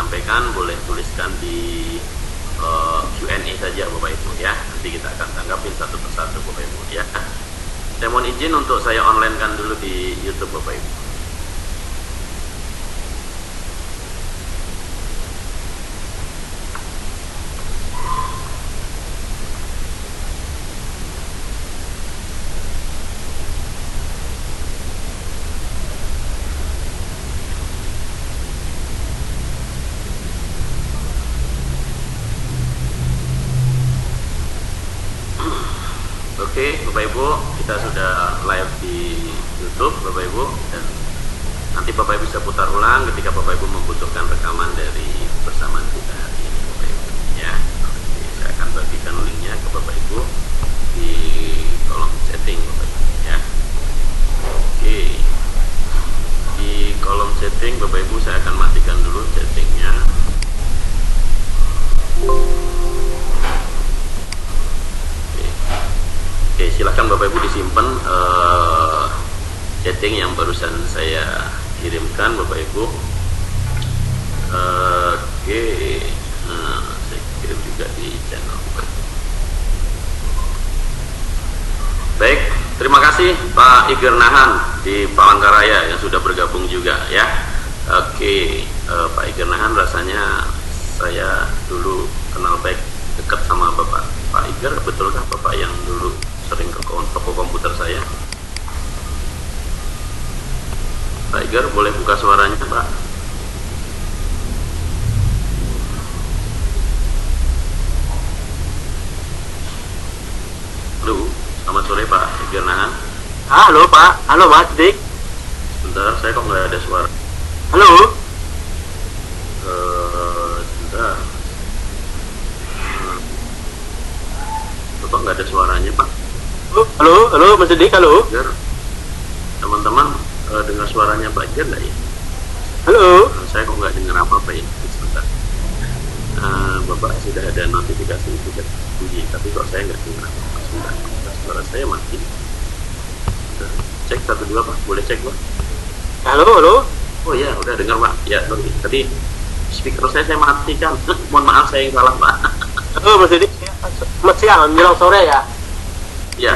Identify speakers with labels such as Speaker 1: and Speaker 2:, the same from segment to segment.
Speaker 1: sampaikan boleh tuliskan di Q&A saja Bapak Ibu ya. Nanti kita akan tanggapin satu persatu Bapak Ibu ya. Saya mohon izin untuk saya online kan dulu di YouTube Bapak Ibu. Oke, Bapak Ibu, kita sudah live di YouTube, Bapak Ibu, dan nanti Bapak Ibu bisa putar ulang ketika Bapak Ibu membutuhkan rekaman dari persamaan kita hari ini, Bapak Ibu. Ya, nanti saya akan bagikan linknya ke Bapak Ibu di kolom chatting, Bapak Ibu. Ya, oke, di kolom chatting, Bapak Ibu saya akan matikan dulu chattingnya. Oke, silahkan Bapak Ibu disimpan chatting yang barusan saya kirimkan Bapak Ibu. Oke, saya kirim juga di channel Bapak Ibu. Baik, terima kasih Pak Iger Nahan di Palangkaraya yang sudah bergabung juga ya. Oke, Pak Iger Nahan rasanya saya dulu kenal baik dekat sama Bapak Pak Iger, betulkah Bapak yang dulu sering ke toko komputer saya? Pak Iger boleh buka suaranya Pak? Halo, selamat sore Pak Iger Nahan.
Speaker 2: Halo Pak, halo Mas Dik.
Speaker 1: Sebentar, saya kok nggak ada suara.
Speaker 2: Halo.
Speaker 1: Sebentar. Kok nggak ada suaranya Pak?
Speaker 2: Halo Mas Dik, halo.
Speaker 1: Teman-teman dengar suaranya Pak Iger nggak ya?
Speaker 2: Halo.
Speaker 1: Saya kok nggak dengar apa-apa ya? Sebentar. Bapak sudah ada notifikasi juga bunyi, tapi kok saya nggak dengar apa-apa. Sebentar, suara saya mati. Cek 1 2 Pak, boleh cek Pak?
Speaker 2: Halo.
Speaker 1: Oh iya, udah dengar Pak. Ya, sorry. Tadi speaker saya matikan. Mohon maaf saya yang salah Pak.
Speaker 2: Halo Mas Dik. Mas siang, menjelang sore ya?
Speaker 1: Ya.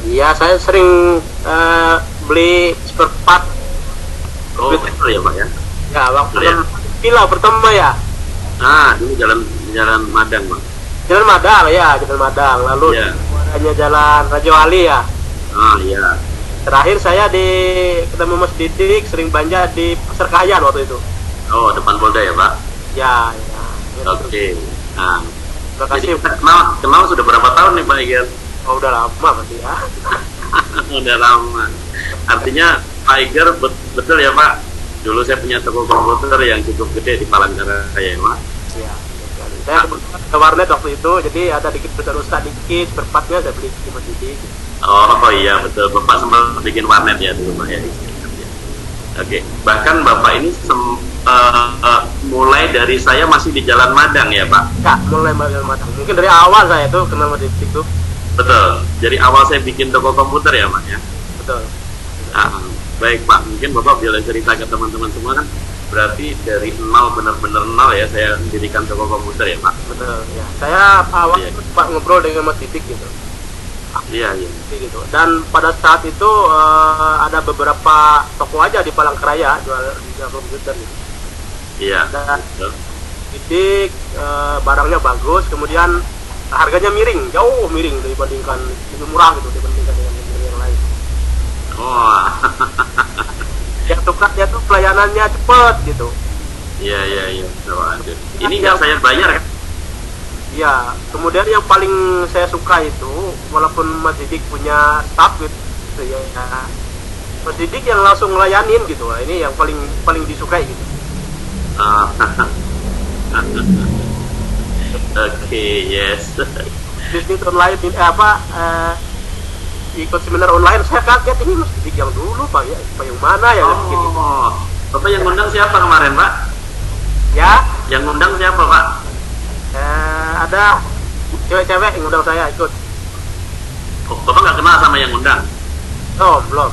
Speaker 2: Iya, saya sering beli spare part.
Speaker 1: Oh, betul ya Pak ya?
Speaker 2: Ya, waktu
Speaker 1: ya?
Speaker 2: Pilau pertama ya.
Speaker 1: Dulu jalan Madang Pak.
Speaker 2: Jalan Madang ya, Jalan Madang. Lalu
Speaker 1: Ya.
Speaker 2: hanya Jalan Raja Wali ya.
Speaker 1: Iya.
Speaker 2: Terakhir saya ketemu Mas Didik sering belanja di Pasar Kahayan waktu itu.
Speaker 1: Oh, depan Polda ya Pak?
Speaker 2: Ya.
Speaker 1: Oke. Nah,
Speaker 2: Terima
Speaker 1: jadi
Speaker 2: kasih.
Speaker 1: kita kenal sudah berapa tahun nih Pak Iger?
Speaker 2: Oh, udah lama berarti ya.
Speaker 1: Udah lama. Artinya Pak Iger betul ya Pak? Dulu saya punya toko komputer yang cukup gede di Palangkaraya ya Pak?
Speaker 2: Iya. Saya kebetulan ke warnet waktu itu, jadi ada dikit besar dikit, berpatnya saya beli di Mas Didik.
Speaker 1: Oh iya betul, Bapak sempat bikin warnet ya dulu Pak ya. Oke, bahkan Bapak ini mulai dari saya masih di Jalan Madang ya Pak?
Speaker 2: Ya, mulai Jalan Madang. Mungkin dari awal saya tuh kenal Mas Didik tuh.
Speaker 1: Betul, jadi awal saya bikin toko komputer ya Pak ya?
Speaker 2: Betul.
Speaker 1: Baik Pak, mungkin Bapak boleh cerita ke teman-teman semua kan, berarti dari nol, benar-benar nol ya saya mendirikan toko komputer ya Pak?
Speaker 2: Betul ya. Saya awal sempat ngobrol dengan Mas Didik gitu.
Speaker 1: Iya.
Speaker 2: Gitu. Dan pada saat itu ada beberapa toko aja di Palangkaraya jual komputer gitu.
Speaker 1: Iya.
Speaker 2: Dan Didik barangnya bagus, kemudian harganya jauh miring dibandingkan, lebih murah gitu dibandingkan dengan yang lain.
Speaker 1: Oh.
Speaker 2: Dia tuh pelayanannya cepet gitu.
Speaker 1: Iya. Ini nggak saya bayar kan?
Speaker 2: Iya, kemudian yang paling saya suka itu, walaupun Mas Didik punya staff gitu ya, Mas Didik yang langsung ngelayanin gitu. Nah, ini yang paling disukai gitu.
Speaker 1: Oke, yes.
Speaker 2: Bisnis online ini ikut seminar online, saya kaget ini Mas Didik yang dulu Pak ya, Pak yang mana ya?
Speaker 1: Oh, Bapak yang ngundang siapa kemarin Pak?
Speaker 2: Ya?
Speaker 1: Yang ngundang siapa Pak?
Speaker 2: Ada cewek-cewek yang ngundang saya ikut.
Speaker 1: Oh, Bapak nggak kenal sama yang ngundang?
Speaker 2: Oh, belum.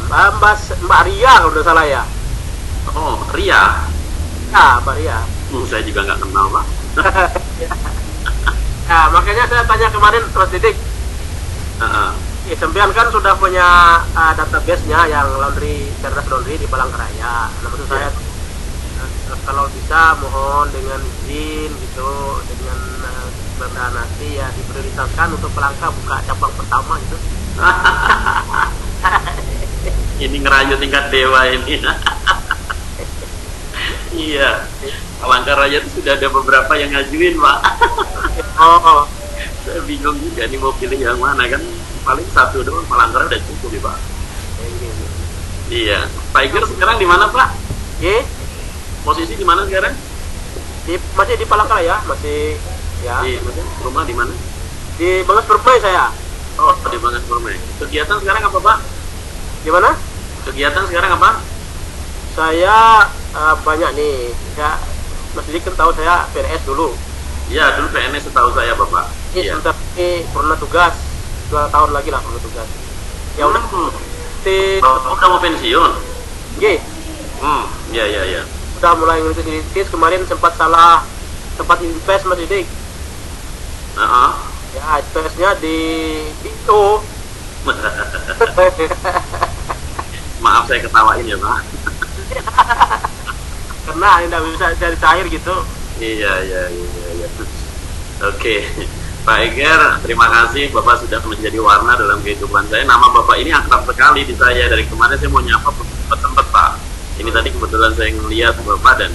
Speaker 2: Mbak Ria kalau udah salah ya.
Speaker 1: Oh, Ria?
Speaker 2: Pak Ria.
Speaker 1: Saya juga nggak kenal Pak.
Speaker 2: Nah, makanya saya tanya kemarin Mas Didik, Sempian kan sudah punya database-nya yang laundry, cerdas laundry di Palangkaraya. Nah, maksud saya kalau bisa mohon dengan izin gitu, dengan benda nanti ya diprioritaskan untuk Palangka buka cabang pertama gitu.
Speaker 1: Ini ngerayu tingkat dewa ini. Iya, Palangkaraya itu sudah ada beberapa yang ngajuin Pak.
Speaker 2: Oh,
Speaker 1: Saya bingung juga nih mau pilih yang mana kan. Paling satu doang Palangkaraya udah cukup ya Pak. Iya, Pak Iger sekarang di mana Pak?
Speaker 2: Ye,
Speaker 1: Posisi di mana sekarang?
Speaker 2: masih di Palangkaraya, masih ya.
Speaker 1: Di rumah di mana?
Speaker 2: Di Bangas Permai saya.
Speaker 1: Oh, di Bangas Permai. Kegiatan sekarang apa Pak?
Speaker 2: Gimana?
Speaker 1: Kegiatan sekarang apa?
Speaker 2: Saya banyak nih. Ya, Mas Didik kan tahu saya PNS dulu.
Speaker 1: Iya, dulu PNS setahu saya Bapak.
Speaker 2: Ini
Speaker 1: Iya.
Speaker 2: sebentar ini pernah tugas 2 tahun lagi lah pernah tugas. Ya udah.
Speaker 1: Udah mau pensiun?
Speaker 2: Ye,
Speaker 1: Iya iya iya.
Speaker 2: udah mulai ngelitis kemarin sempat salah tempat invest Mas Didik.
Speaker 1: Heeh.
Speaker 2: Ya, investnya di itu.
Speaker 1: Maaf saya ketawain ya Pak.
Speaker 2: Karena tidak bisa cari cair gitu.
Speaker 1: Iya iya iya iya. Oke. Pak Iger, terima kasih Bapak sudah menjadi warna dalam kehidupan saya. Nama Bapak ini akrab sekali di saya. Dari kemarin saya mau nyapa sempat Pak. Ini tadi kebetulan saya ngeliat Bapak dan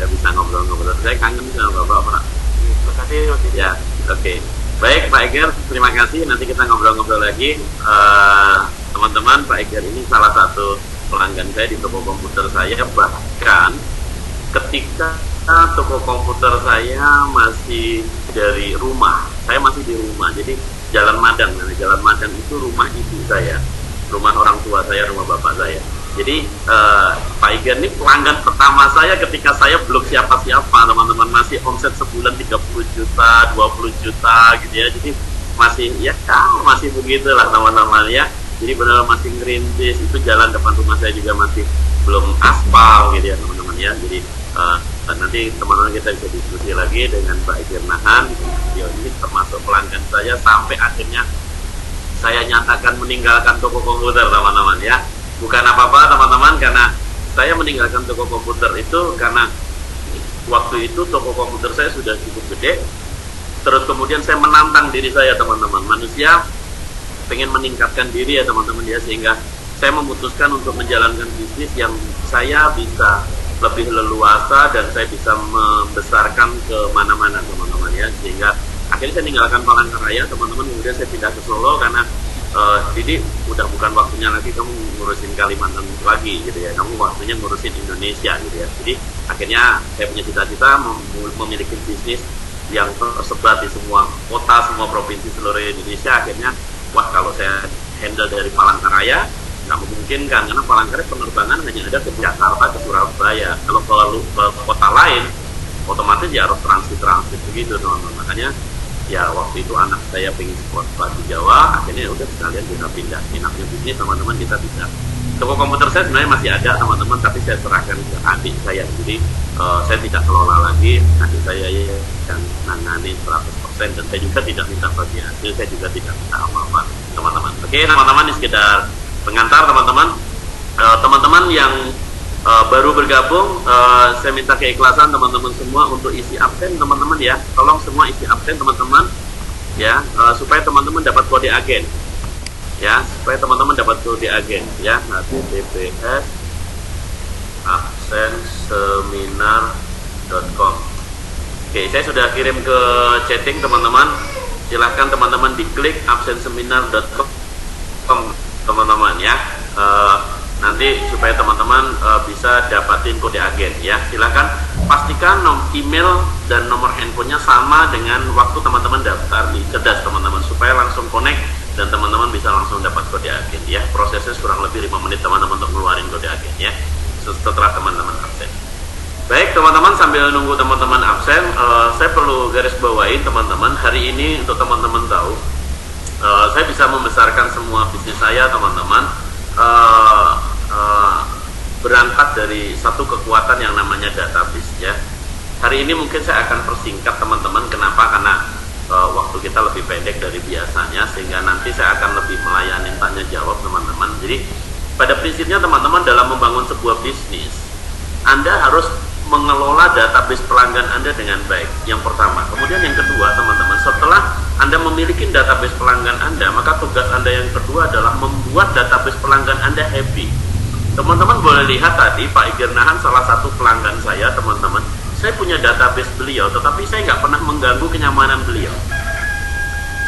Speaker 1: bisa ngobrol-ngobrol. Saya kangen sama Bapak Pak.
Speaker 2: Terima kasih Mas Didik.
Speaker 1: Ya, oke. Baik Pak Iger, terima kasih. Nanti kita ngobrol-ngobrol lagi. Teman-teman, Pak Iger ini salah satu pelanggan saya di toko komputer saya. Bahkan ketika toko komputer saya masih dari rumah, saya masih di rumah. Jadi Jalan Madang, Jalan Madang itu rumah ibu saya, rumah orang tua saya, rumah bapak saya. Jadi Pak Iger ini pelanggan pertama saya ketika saya belum siapa-siapa, teman-teman. Masih omset sebulan 30 juta, 20 juta gitu ya. Jadi masih ya masih begitulah teman-teman ya. Jadi benar masih ngerintis. Itu jalan depan rumah saya juga masih belum aspal gitu ya teman-teman ya. Jadi nanti teman-teman kita bisa diskusi lagi dengan Pak Iger Nahan. Ini termasuk pelanggan saya sampai akhirnya saya nyatakan meninggalkan toko komputer teman-teman ya. Bukan apa-apa teman-teman, karena saya meninggalkan toko komputer itu karena waktu itu toko komputer saya sudah cukup gede. Terus kemudian saya menantang diri saya teman-teman. Manusia pengen meningkatkan diri ya teman-teman ya, sehingga saya memutuskan untuk menjalankan bisnis yang saya bisa lebih leluasa dan saya bisa membesarkan ke mana-mana teman-teman ya. Sehingga akhirnya saya meninggalkan Palangkaraya teman-teman, kemudian saya pindah ke Solo karena jadi udah bukan waktunya lagi kamu ngurusin Kalimantan lagi gitu ya, kamu waktunya ngurusin Indonesia gitu ya. Jadi akhirnya saya punya cita-cita memiliki bisnis yang tersebar di semua kota, semua provinsi seluruh Indonesia. Akhirnya wah, kalau saya handle dari Palangkaraya nggak memungkinkan, karena Palangkaraya penerbangan hanya ada ke Jakarta, ke Surabaya. Kalau ke kota lain otomatis ya harus transit begitu teman-teman. Makanya ya waktu itu anak saya pengen sekolah di Jawa, akhirnya udah sekalian kita pindah. Enaknya bisnis teman-teman, kita bisa. Toko komputer saya sebenarnya masih ada teman-teman, tapi saya serahkan ke adik saya. Jadi saya tidak kelola lagi, adik saya yang nangani 100%, dan saya juga tidak minta bagi hasil, saya juga tidak minta apa-apa teman-teman. Oke teman-teman, ini sekedar pengantar teman-teman. Teman-teman yang baru bergabung, saya minta keikhlasan teman-teman semua untuk isi absen teman-teman ya. Tolong semua isi absen teman-teman ya, supaya teman-teman dapat kode agen ya, supaya teman-teman dapat kode agen ya. https absenseminar.com. Oke, saya sudah kirim ke chatting teman-teman. Silahkan teman-teman diklik absenseminar.com teman-teman ya. Nanti supaya teman-teman bisa dapatin kode agen ya. Silakan pastikan email dan nomor handphonenya sama dengan waktu teman-teman daftar di Cerdas teman-teman, supaya langsung connect dan teman-teman bisa langsung dapat kode agen ya. Prosesnya kurang lebih 5 menit teman-teman untuk ngeluarin kode agen ya, setelah teman-teman absen. Baik teman-teman, sambil nunggu teman-teman absen, saya perlu garis bawain teman-teman, hari ini untuk teman-teman tahu, saya bisa membesarkan semua bisnis saya teman-teman, berangkat dari satu kekuatan yang namanya database ya. hari ini mungkin saya akan persingkat teman-teman. Kenapa? Karena waktu kita lebih pendek dari biasanya, sehingga nanti saya akan lebih melayani tanya jawab teman-teman. Jadi pada prinsipnya teman-teman, dalam membangun sebuah bisnis, Anda harus mengelola database pelanggan Anda dengan baik, yang pertama. Kemudian yang kedua teman-teman, setelah Anda memiliki database pelanggan Anda, maka tugas Anda yang kedua adalah membuat database pelanggan Anda happy. Teman-teman boleh lihat tadi Pak Iger Nahan salah satu pelanggan saya teman-teman. Saya punya database beliau, tetapi saya nggak pernah mengganggu kenyamanan beliau.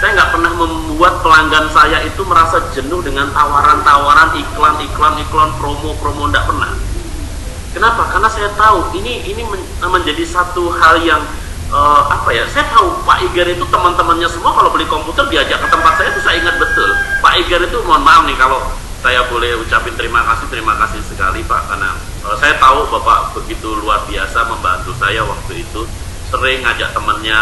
Speaker 1: Saya nggak pernah membuat pelanggan saya itu merasa jenuh dengan tawaran-tawaran, iklan, promo, nggak pernah. Kenapa? Karena saya tahu ini menjadi satu hal yang saya tahu Pak Iger itu teman-temannya semua kalau beli komputer diajak ke tempat saya, itu saya ingat betul. Pak Iger itu, mohon maaf nih kalau saya boleh ucapin terima kasih sekali Pak, karena saya tahu Bapak begitu luar biasa membantu saya waktu itu. Sering ngajak temannya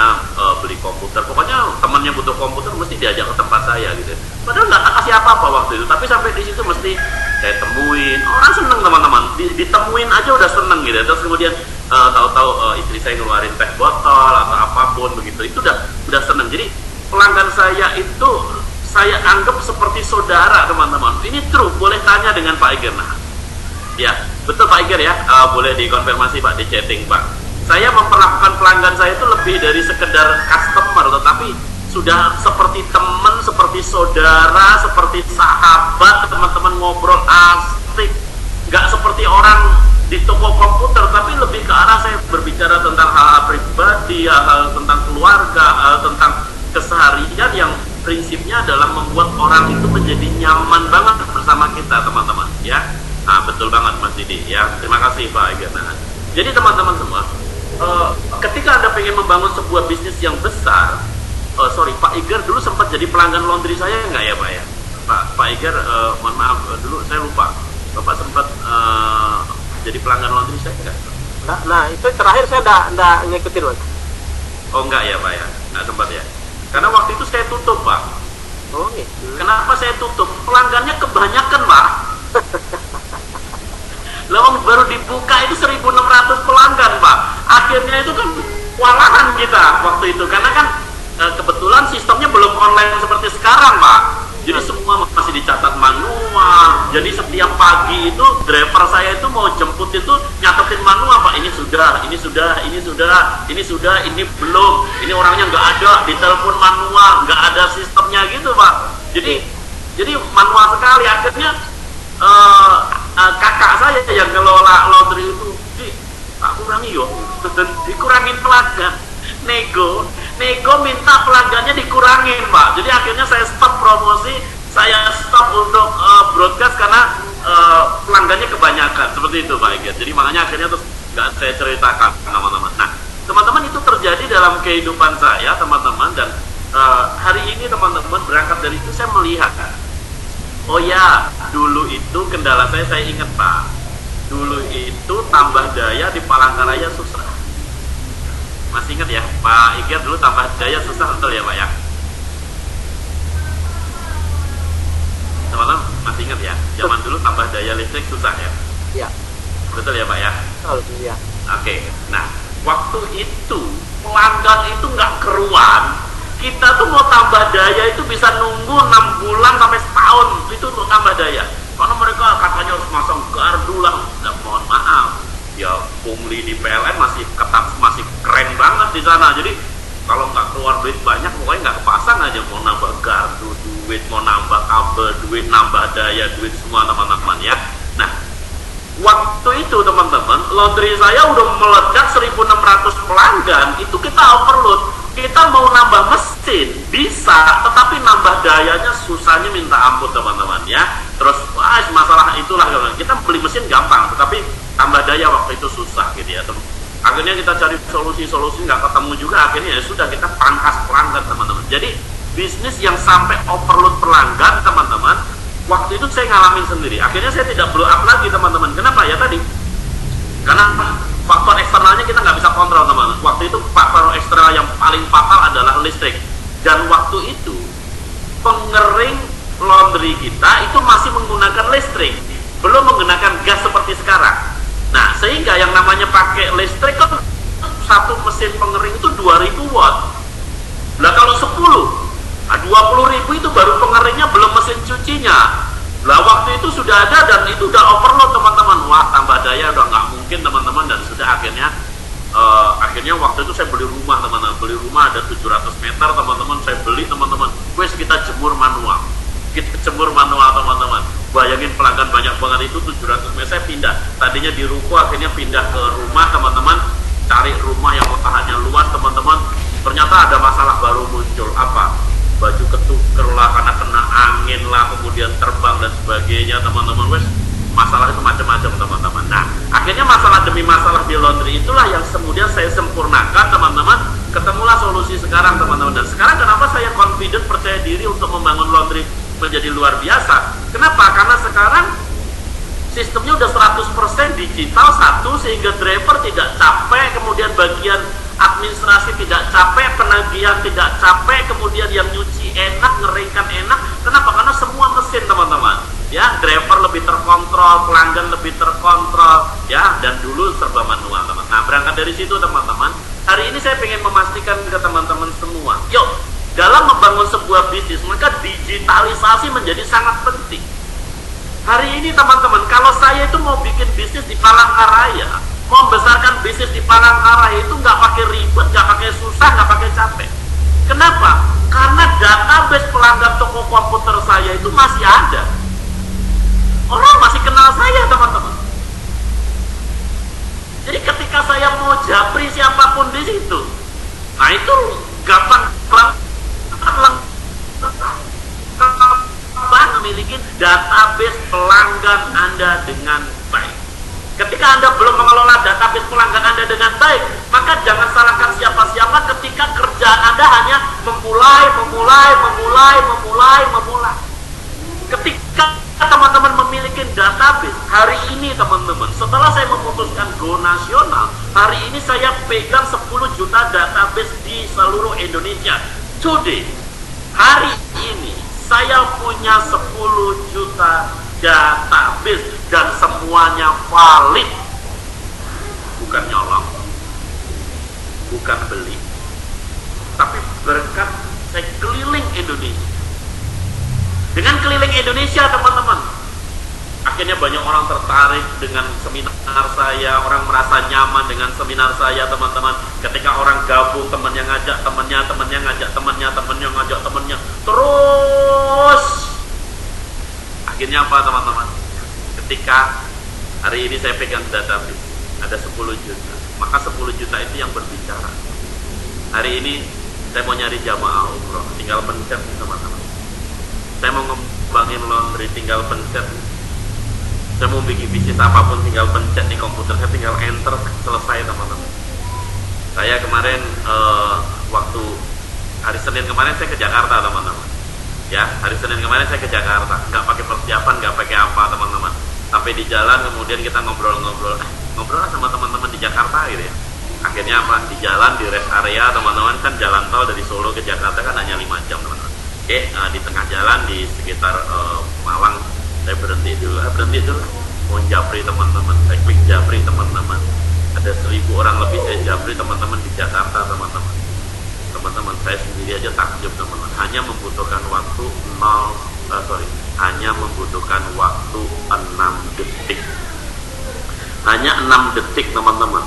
Speaker 1: beli komputer, pokoknya temannya butuh komputer mesti diajak ke tempat saya gitu. Padahal nggak kasih apa-apa waktu itu, tapi sampai di situ mesti saya temuin. Orang seneng teman-teman, ditemuin aja udah seneng gitu. Terus kemudian tahu-tahu istri saya ngeluarin teh botol atau apapun begitu, itu udah seneng. Jadi pelanggan saya itu saya anggap seperti saudara teman-teman. Ini true, boleh tanya dengan Pak Iger. Nah, ya betul Pak Iger ya, boleh dikonfirmasi Pak di chatting Pak. Saya memperlakukan pelanggan saya itu lebih dari sekedar customer, tetapi sudah seperti teman, seperti saudara, seperti sahabat, teman-teman ngobrol asik. Nggak seperti orang di toko komputer, tapi lebih ke arah saya berbicara tentang hal pribadi, hal tentang keluarga, hal tentang keseharian yang prinsipnya adalah membuat orang itu menjadi nyaman banget bersama kita teman-teman ya. Nah betul banget Mas Didi ya, terima kasih Pak Iger. Nah, jadi teman-teman semua, ketika Anda pengen membangun sebuah bisnis yang besar, Pak Iger dulu sempat jadi pelanggan laundry saya nggak ya Pak ya? Pak Iger, mohon maaf dulu saya lupa, Bapak sempat jadi pelanggan laundry saya nggak?
Speaker 2: Nah itu terakhir saya nggak ngikutin Mas.
Speaker 1: Oh enggak ya Pak ya, nggak sempat ya? Karena waktu itu saya tutup Pak.
Speaker 2: Oh gitu.
Speaker 1: Kenapa saya tutup? Pelanggannya kebanyakan Pak. Lawang baru dibuka itu 1.600 pelanggan Pak. Akhirnya itu kan kewalahan kita waktu itu, karena kan kebetulan sistemnya belum online seperti sekarang Pak. Jadi semua masih dicatat manual. Jadi setiap pagi itu driver saya itu mau jemput itu nyatetin manual Pak. Ini sudah, ini belum, ini orangnya nggak ada, ditelepon manual, nggak ada sistemnya gitu Pak. Jadi manual sekali. Akhirnya kakak saya yang ngelola laundry itu, tak kurangi yo, dikurangin pelanggan, nego minta pelanggannya dikurangin Pak. Jadi akhirnya saya stop promosi, saya stop untuk broadcast karena pelanggannya kebanyakan, seperti itu Pak Iger. Jadi makanya akhirnya terus nggak saya ceritakan teman-teman. Nah teman-teman, itu terjadi dalam kehidupan saya teman-teman, dan hari ini teman-teman berangkat dari itu saya melihat, oh ya, dulu itu kendala saya ingat Pak, dulu itu tambah daya di Palangkaraya susah. Masih ingat ya Pak Iger, dulu tambah daya susah, betul ya Pak ya? Teman-teman masih ingat ya, zaman dulu tambah daya listrik susah ya?
Speaker 2: Iya.
Speaker 1: Betul ya Pak ya?
Speaker 2: Betul ya.
Speaker 1: Oke, nah waktu itu pelanggan itu nggak keruan. Kita tuh mau tambah daya itu bisa nunggu 6 bulan sampai setahun itu untuk tambah daya, karena mereka katanya harus masang gardu lah. Dan mohon maaf ya, pungli di PLN masih ketat, masih keren banget di sana. Jadi kalau nggak keluar duit banyak, pokoknya nggak kepasang aja. Mau nambah gardu duit, mau nambah kabel duit, nambah daya duit, semua teman-teman ya. Nah waktu itu teman-teman, laundry saya udah meledak 1.600 pelanggan. Itu kita overload. Kita mau nambah mesin bisa, tetapi nambah dayanya susahnya minta ampun teman-teman ya. Terus masalah itulah, kita beli mesin gampang, tetapi tambah daya waktu itu susah gitu ya. Akhirnya kita cari solusi-solusi, nggak ketemu juga. Akhirnya ya sudah, kita pangkas pelanggan teman-teman. Jadi bisnis yang sampai overload pelanggan teman-teman, waktu itu saya ngalamin sendiri. Akhirnya saya tidak blow up lagi teman-teman. Kenapa ya tadi? Karena faktor eksternalnya kita nggak bisa kontrol teman. Waktu itu faktor eksternal yang paling fatal adalah listrik. Dan waktu itu pengering laundry kita itu masih menggunakan listrik, belum menggunakan gas seperti sekarang. Nah sehingga yang namanya pakai listrik kan satu mesin pengering itu 2000 watt. Nah kalau 20.000 itu baru pengeringnya, belum mesin cucinya. Lah waktu itu sudah ada dan itu udah overload teman-teman. Wah, tambah daya udah nggak mungkin teman-teman, dan sudah akhirnya waktu itu saya beli rumah teman-teman. Beli rumah ada 700 meter teman-teman, saya beli teman-teman. Wes kita jemur manual. Kita jemur manual teman-teman. Bayangin pelanggan banyak banget, itu 700 meter. Saya pindah. Tadinya di ruko, akhirnya pindah ke rumah teman-teman. Cari rumah yang lahannya luas teman-teman. Ternyata ada masalah baru muncul. Apa? Baju ketuker lah karena kena angin lah, kemudian terbang dan sebagainya teman-teman. Wes masalah itu macam-macam teman-teman. Nah akhirnya masalah demi masalah di laundry itulah yang kemudian saya sempurnakan teman-teman. Ketemulah solusi sekarang teman-teman. Dan sekarang kenapa saya confident, percaya diri untuk membangun laundry menjadi luar biasa? Kenapa? Karena sekarang sistemnya udah 100% digital satu, sehingga driver tidak capek, kemudian bagian administrasi tidak capek, penagihan tidak capek, kemudian yang nyuci enak, ngeringkan enak. Kenapa? Karena semua mesin teman-teman. Ya, driver lebih terkontrol, pelanggan lebih terkontrol, ya, dan dulu serba manual teman. Nah, berangkat dari situ teman-teman, hari ini saya ingin memastikan ke teman-teman semua, yuk, dalam membangun sebuah bisnis, maka digitalisasi menjadi sangat penting. Hari ini teman-teman, kalau saya itu mau bikin bisnis di Palangkaraya, mau membesarkan bisnis di Palangkaraya itu nggak pakai ribet, nggak pakai susah, nggak pakai capek. Kenapa? Karena database pelanggan toko komputer saya itu masih ada. Orang masih kenal saya teman-teman. Jadi ketika saya mau japri siapapun di situ, nah itu gampang memiliki database pelanggan Anda dengan baik. Ketika Anda belum mengelola database pelanggan Anda dengan baik, maka jangan salahkan siapa-siapa ketika kerjaan Anda hanya memulai. Ketika teman-teman memiliki database, hari ini teman-teman, setelah saya memutuskan go nasional, hari ini saya pegang 10 juta database di seluruh Indonesia. Today, hari ini, saya punya 10 juta database dan semuanya valid. Bukan nyolong, bukan beli, tapi berkat saya keliling Indonesia. Dengan keliling Indonesia teman-teman, akhirnya banyak orang tertarik dengan seminar saya, orang merasa nyaman dengan seminar saya teman-teman. Ketika orang gabung, temannya ngajak temannya, temannya ngajak temannya, temannya ngajak temannya, terus akhirnya apa teman-teman? Ketika hari ini saya pegang database ada 10 juta, maka 10 juta itu yang berbicara. Hari ini saya mau nyari jamaah umroh, tinggal pencet teman-teman. Saya mau ngembangin laundry, tinggal pencet. Saya mau bikin bisnis apapun, tinggal pencet di komputer, saya tinggal enter, selesai teman-teman. Saya kemarin waktu hari Senin kemarin saya ke Jakarta teman-teman. Ya, hari Senin kemarin saya ke Jakarta, nggak pakai persiapan, nggak pakai apa teman-teman. Sampai di jalan kemudian kita ngobrol sama teman-teman di Jakarta gitu ya. Akhirnya apa? Di jalan, di rest area teman-teman, kan jalan tol dari Solo ke Jakarta kan hanya 5 jam teman-teman. Oke, di tengah jalan di sekitar Malang, saya berhenti dulu, mau japri teman-teman, saya klik japri teman-teman. Ada 1000 orang lebih saya japri teman-teman di Jakarta teman-teman. Teman-teman, saya sendiri aja takjub teman-teman. Hanya membutuhkan waktu 6 detik. Hanya 6 detik teman-teman.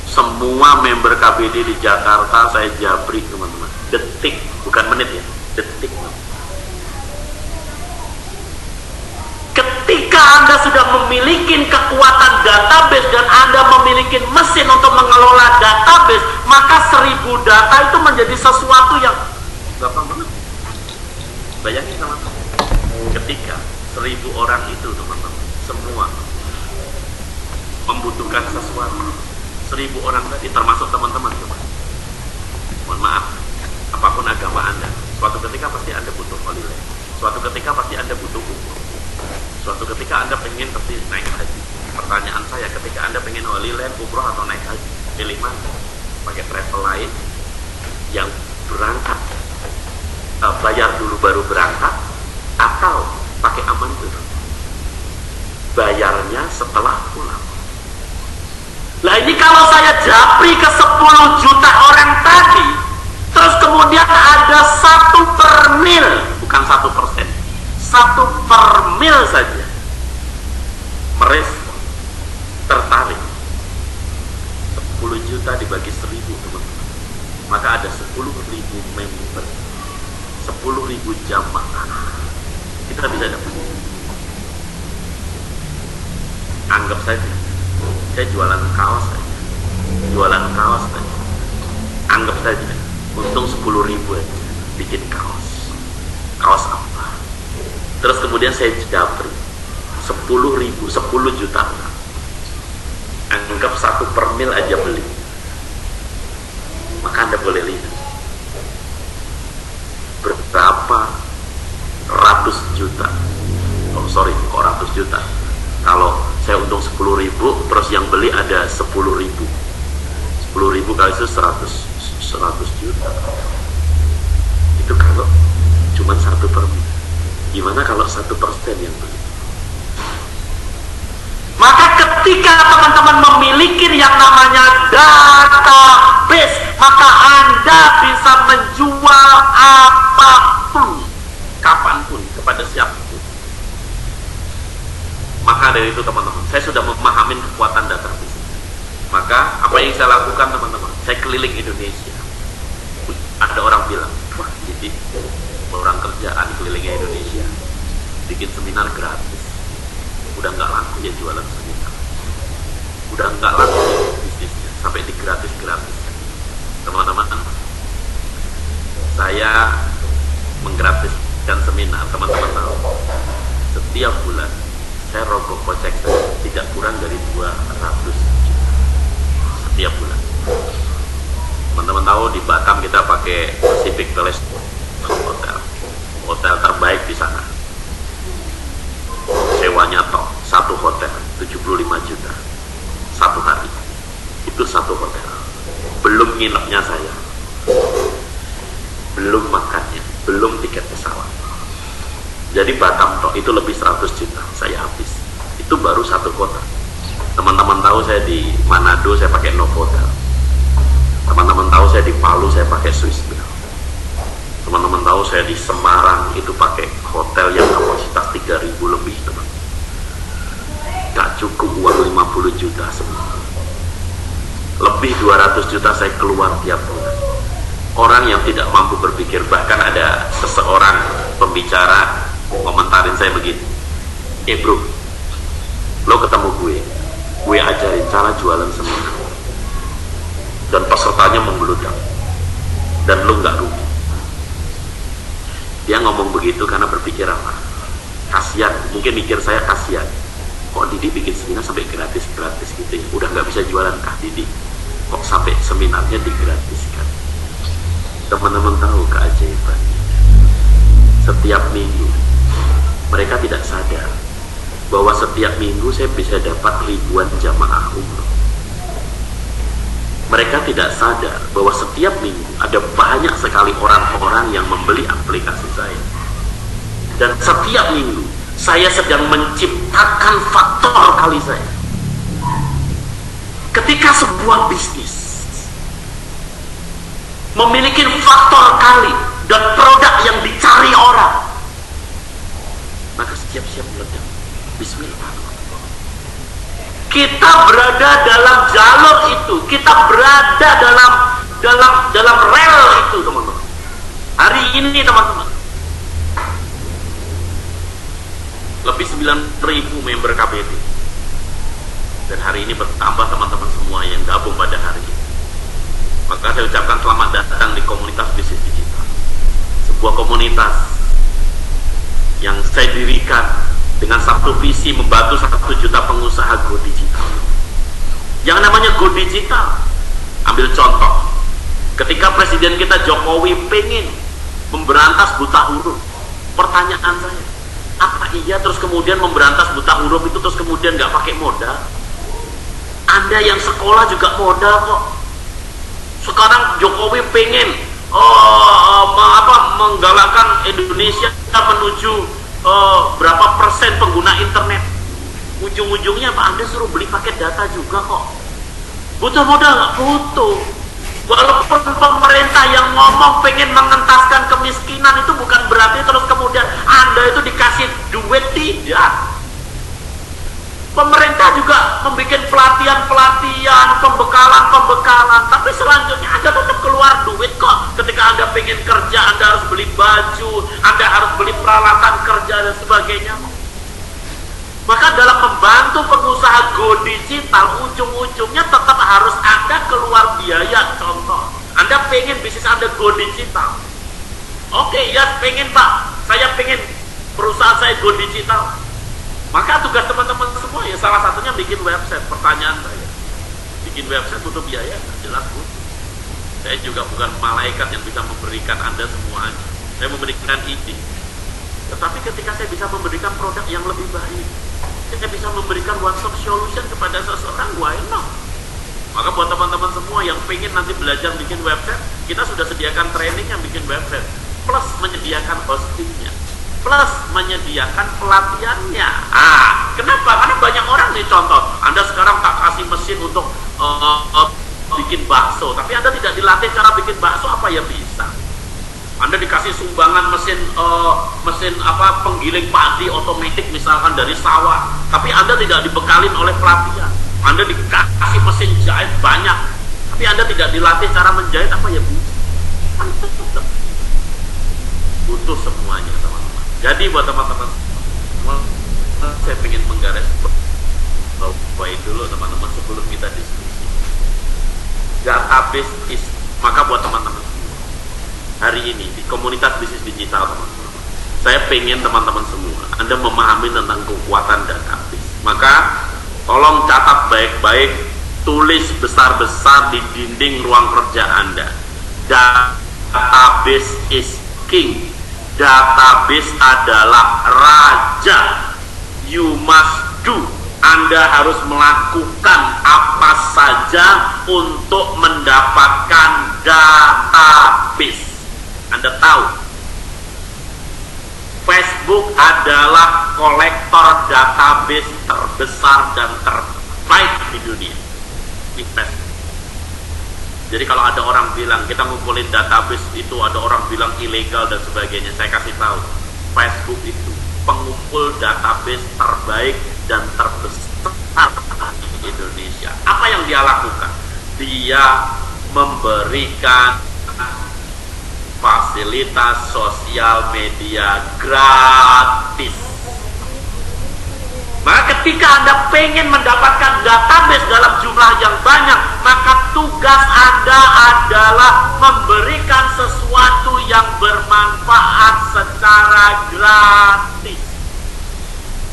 Speaker 1: Semua member KBD di Jakarta saya japri teman-teman. Detik, bukan menit ya. Detik. Ketika Anda sudah memiliki kekuatan database dan Anda memiliki mesin untuk mengelola database, maka 1000 data itu menjadi sesuatu yang gampang banget. Bayangin teman-teman, ketika 1000 orang itu teman-teman semua membutuhkan sesuatu, 1000 orang tadi termasuk teman-teman coba. Mohon maaf, apapun agama Anda, suatu ketika pasti Anda butuh holy land. Suatu ketika pasti Anda butuh umroh. Suatu ketika Anda pengen pasti naik haji. Pertanyaan saya, ketika Anda pengen holy land, umroh atau naik haji, pilih mana? Pakai travel lain yang berangkat, bayar dulu baru berangkat, atau pakai aman dulu, bayarnya setelah pulang. Lah Nah ini kalau saya japri ke 10 juta orang tadi, terus kemudian ada 1/mil, bukan 1%, 1/mil saja merespon, tertarik. 10 juta dibagi 1000 teman-teman, maka ada 10.000 member, 10.000 jamaah. Kita bisa dapat. Anggap saja saya jualan kaos saja, anggap saja untung 10.000 aja bikin kaos apa, terus kemudian saya japri 10.000, 10 juta orang, anggap 1/mil aja beli, maka Anda boleh lihat berapa ratus juta, kok ratus juta, kalau saya untung 10.000, terus yang beli ada 10.000 kali itu 100 juta. Itu kalau cuma 1/mil. Gimana kalau 1% yang beli? Maka ketika teman-teman memiliki yang namanya database, maka Anda bisa menjual apapun, kapanpun, kepada siapapun. Maka dari itu teman-teman, saya sudah memahami kekuatan database. Maka apa yang saya lakukan teman-teman, saya keliling Indonesia. Ada orang bilang, wah jadi orang kerjaan kelilingnya Indonesia, bikin seminar gratis. Udah nggak laku ya jualan seminar, udah nggak laku ya bisnisnya, sampai di gratis. Teman-teman, saya menggratiskan seminar, teman-teman tahu, setiap bulan saya rokok kocek tidak kurang dari 200 juta setiap bulan. Teman-teman tahu di Batam kita pakai Pacific Palace hotel terbaik di sana. Sewanya satu hotel 75 juta satu hari. Itu satu hotel. Belum nginepnya saya, belum makannya, belum tiket pesawat. Jadi Batam itu lebih 100 juta saya habis. Itu baru satu kota. Teman-teman tahu saya di Manado saya pakai Novotel. Teman-teman tahu saya di Palu saya pakai Swiss Bell. Teman-teman tahu saya di Semarang itu pakai hotel yang kapasitas 3.000 lebih, teman. Gak cukup uang 50 juta semua. Lebih 200 juta saya keluar tiap bulan. Orang yang tidak mampu berpikir, bahkan ada seseorang pembicara komentarin saya begini, bro, lo ketemu gue ajarin cara jualan seminar dan pesertanya membludak dan lo nggak rugi. Dia ngomong begitu karena berpikir apa? Kasihan, mungkin mikir saya kasihan, kok Didi bikin seminar sampai gratis gitu ya, udah nggak bisa jualan kah Didi, kok sampai seminarnya digratiskan. Teman-teman tahu keajaibannya, setiap minggu mereka tidak sadar bahwa setiap minggu saya bisa dapat ribuan jamaah umroh. Mereka tidak sadar bahwa setiap minggu ada banyak sekali orang-orang yang membeli aplikasi saya. Dan setiap minggu saya sedang menciptakan faktor kali saya. Ketika sebuah bisnis memiliki faktor kali dan produk yang dicari orang, maka siap-siap meledak. Bismillah. Kita berada dalam jalur itu, kita berada dalam rel itu, teman-teman. Hari ini teman-teman, lebih 9.000 member KBD, dan hari ini bertambah teman-teman semua yang gabung pada hari ini. Maka saya ucapkan selamat datang di komunitas bisnis digital, sebuah komunitas yang saya dirikan dengan satu visi membantu 1 juta pengusaha go digital. Yang namanya go digital, ambil contoh, ketika Presiden kita Jokowi pengen memberantas buta huruf, pertanyaan saya, apa iya terus kemudian memberantas buta huruf itu terus kemudian nggak pakai modal? Anda yang sekolah juga modal kok. Sekarang Jokowi pengen menggalakkan Indonesia menuju berapa persen pengguna internet. Ujung-ujungnya Pak Anda suruh beli paket data juga kok. Butuh modal nggak? Butuh. Walaupun pemerintah yang ngomong pengen mengentaskan kemiskinan, itu bukan berarti terus kemudian Anda itu dikasih duit, tidak. Pemerintah juga membuat pelatihan-pelatihan, pembekalan, tapi selanjutnya Anda tetap keluar duit kok. Ketika Anda pengen kerja, Anda harus beli baju, Anda harus beli peralatan kerja dan sebagainya. Maka dalam membantu pengusaha go digital, ujung-ujungnya tetap harus Anda keluar biaya. Contoh, Anda pengen bisnis Anda go digital. Oke, ya pengen Pak, saya pengen perusahaan saya go digital. Maka tugas teman-teman semua ya salah satunya bikin website. Pertanyaan saya, bikin website butuh biaya? Jelas butuh. Saya juga bukan malaikat yang bisa memberikan Anda semuanya. Saya memberikan ide. Tetapi ketika saya bisa memberikan produk yang lebih baik, saya bisa memberikan one stop solution kepada seseorang, why not? Maka buat teman-teman semua yang pengen nanti belajar bikin website, kita sudah sediakan training yang bikin website, plus menyediakan hostingnya, plus menyediakan pelatihannya. Kenapa? Karena banyak orang nih, contoh, Anda sekarang tak kasih mesin untuk bikin bakso, tapi Anda tidak dilatih cara bikin bakso, apa ya bisa? Anda dikasih sumbangan mesin penggiling padi otomatis misalkan dari sawah, tapi Anda tidak dibekalin oleh pelatihan. Anda dikasih mesin jahit banyak, tapi Anda tidak dilatih cara menjahit, apa ya bisa? Butuh semuanya, teman-teman. Jadi buat teman-teman semua, saya ingin menggaris bawahi dulu teman-teman sebelum kita diskusi. Database is, maka buat teman-teman hari ini di komunitas bisnis digital, teman-teman, saya pengen teman-teman semua Anda memahami tentang kekuatan database. Maka tolong catat baik-baik, tulis besar-besar di dinding ruang kerja Anda. Database is king. Database adalah raja. You must do. Anda harus melakukan apa saja untuk mendapatkan database. Anda tahu, Facebook adalah kolektor database terbesar dan terbaik di dunia. Di Facebook. Jadi kalau ada orang bilang kita ngumpulin database itu, ada orang bilang ilegal dan sebagainya, saya kasih tahu, Facebook itu pengumpul database terbaik dan terbesar di Indonesia. Apa yang dia lakukan? Dia memberikan fasilitas sosial media gratis. Maka ketika Anda pengen mendapatkan database dalam jumlah yang banyak, maka tugas Anda adalah memberikan sesuatu yang bermanfaat secara gratis.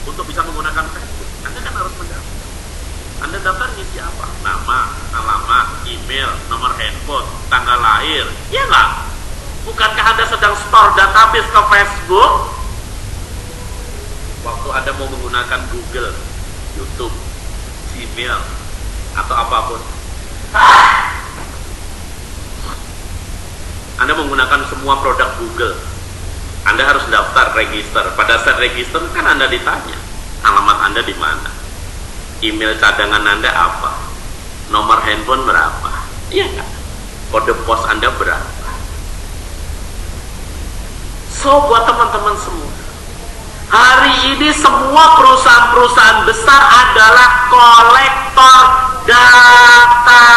Speaker 1: Untuk bisa menggunakan Facebook, Anda kan harus mendaftar. Anda daftar ngisi apa? Nama, alamat, email, nomor handphone, tanggal lahir. Iya nggak? Bukankah Anda sedang store database ke Facebook? Waktu Anda mau menggunakan Google, YouTube, Gmail, atau apapun, Anda menggunakan semua produk Google, Anda harus daftar, register. Pada saat register kan Anda ditanya, alamat Anda di mana, email cadangan Anda apa, nomor handphone berapa, iya kan? Kode pos Anda berapa? So buat teman-teman semua, hari ini semua perusahaan-perusahaan besar adalah kolektor database.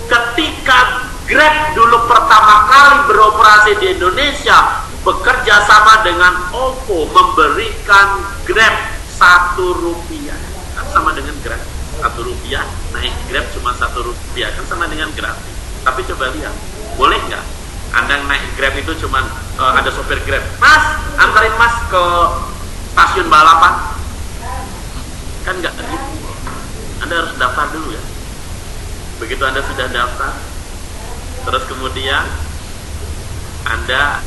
Speaker 1: Ketika Grab dulu pertama kali beroperasi di Indonesia, bekerja sama dengan OVO, memberikan Grab 1 rupiah, kan sama dengan Grab 1 rupiah, naik Grab cuma 1 rupiah, kan sama dengan gratis. Tapi coba lihat, boleh nggak Anda naik Grab itu cuma ada sopir Grab, Mas, antarin Mas ke stasiun balapan, kan nggak gitu. Anda harus daftar dulu ya. Begitu Anda sudah daftar, terus kemudian Anda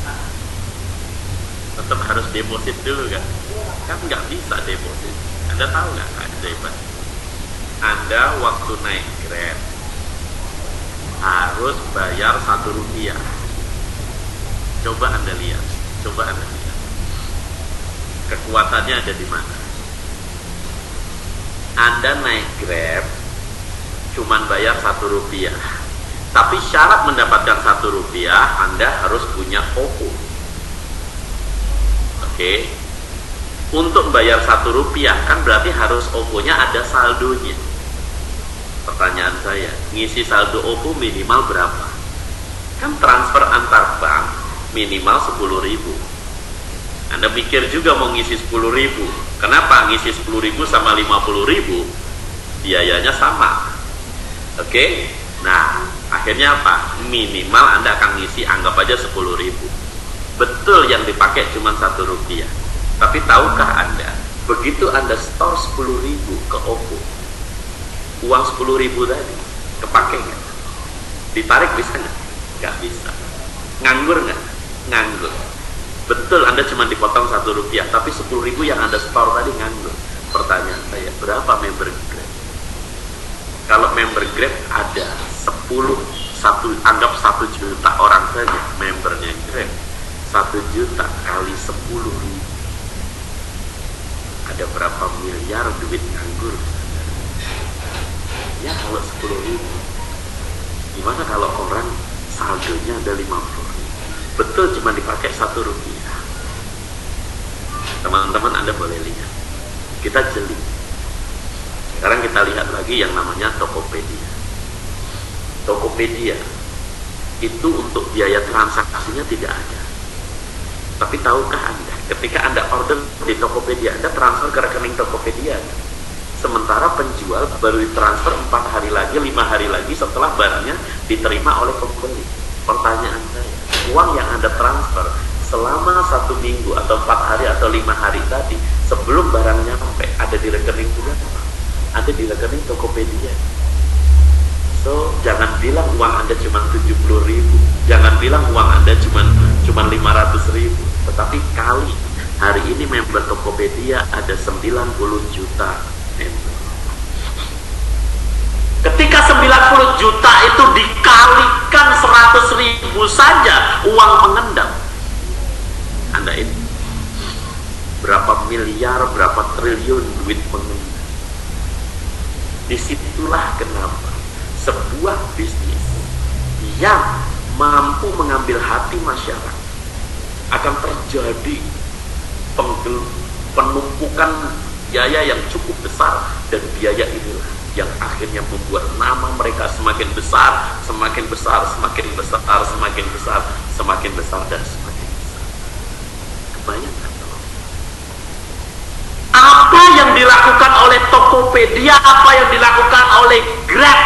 Speaker 1: tetap harus deposit dulu kan nggak bisa deposit. Anda tahu nggak keajaiban? Anda waktu naik Grab harus bayar 1 rupiah. Coba Anda lihat, kekuatannya ada di mana? Anda naik Grab cuman bayar Rp1. Tapi syarat mendapatkan Rp1, Anda harus punya OVO. Oke. Untuk bayar Rp1 kan berarti harus OVO-nya ada saldonya. Pertanyaan saya, ngisi saldo OVO minimal berapa? Kan transfer antar bank minimal 10.000. Anda mikir juga mau ngisi 10.000. Kenapa? Ngisi 10.000 sama 50.000 biayanya sama. Oke? Nah, akhirnya apa? Minimal Anda akan ngisi, anggap aja 10.000. Betul yang dipakai cuma Rp1. Tapi tahukah Anda, begitu Anda store 10.000 ke OVO, uang 10.000 tadi kepake nggak? Ditarik bisa nggak? Nggak bisa. Nganggur nggak? Nganggur. Betul Anda cuma dipotong Rp1, tapi 10.000 yang Anda store tadi nganggur. Pertanyaan saya, berapa member Grab? Kalau member Grab ada 10, anggap 1 juta orang saja membernya Grab. 1 juta kali 10.000, ada berapa miliar duit nganggur? Ya kalau 10.000. Gimana kalau orang saldonya ada 50.000? Betul cuma dipakai Rp1. Teman-teman Anda boleh lihat. Kita jeli. Sekarang kita lihat lagi yang namanya Tokopedia. Tokopedia itu untuk biaya transaksinya tidak ada. Tapi tahukah Anda, ketika Anda order di Tokopedia, Anda transfer ke rekening Tokopedia. Sementara penjual baru ditransfer 4 hari lagi, 5 hari lagi setelah barangnya diterima oleh pembeli. Pertanyaan saya, uang yang Anda transfer selama 1 minggu atau 4 hari atau 5 hari tadi sebelum barangnya sampai, ada di rekening juga? Ada di rekening Tokopedia. So, jangan bilang uang Anda cuma 70.000, jangan bilang uang Anda cuma 500.000, tetapi kali hari ini member Tokopedia ada 90 juta member. Ketika 90 juta itu dikalikan 100.000 saja uang mengendap, Anda ini berapa miliar, berapa triliun duit mengendap. Disitulah kenapa sebuah bisnis yang mampu mengambil hati masyarakat akan terjadi penumpukan biaya yang cukup besar, dan biaya inilah yang akhirnya membuat nama mereka semakin besar, semakin besar, semakin besar, semakin besar, semakin besar, dan semakin besar. Kebayangkan apa yang dilakukan oleh Tokopedia, apa yang dilakukan oleh Grab?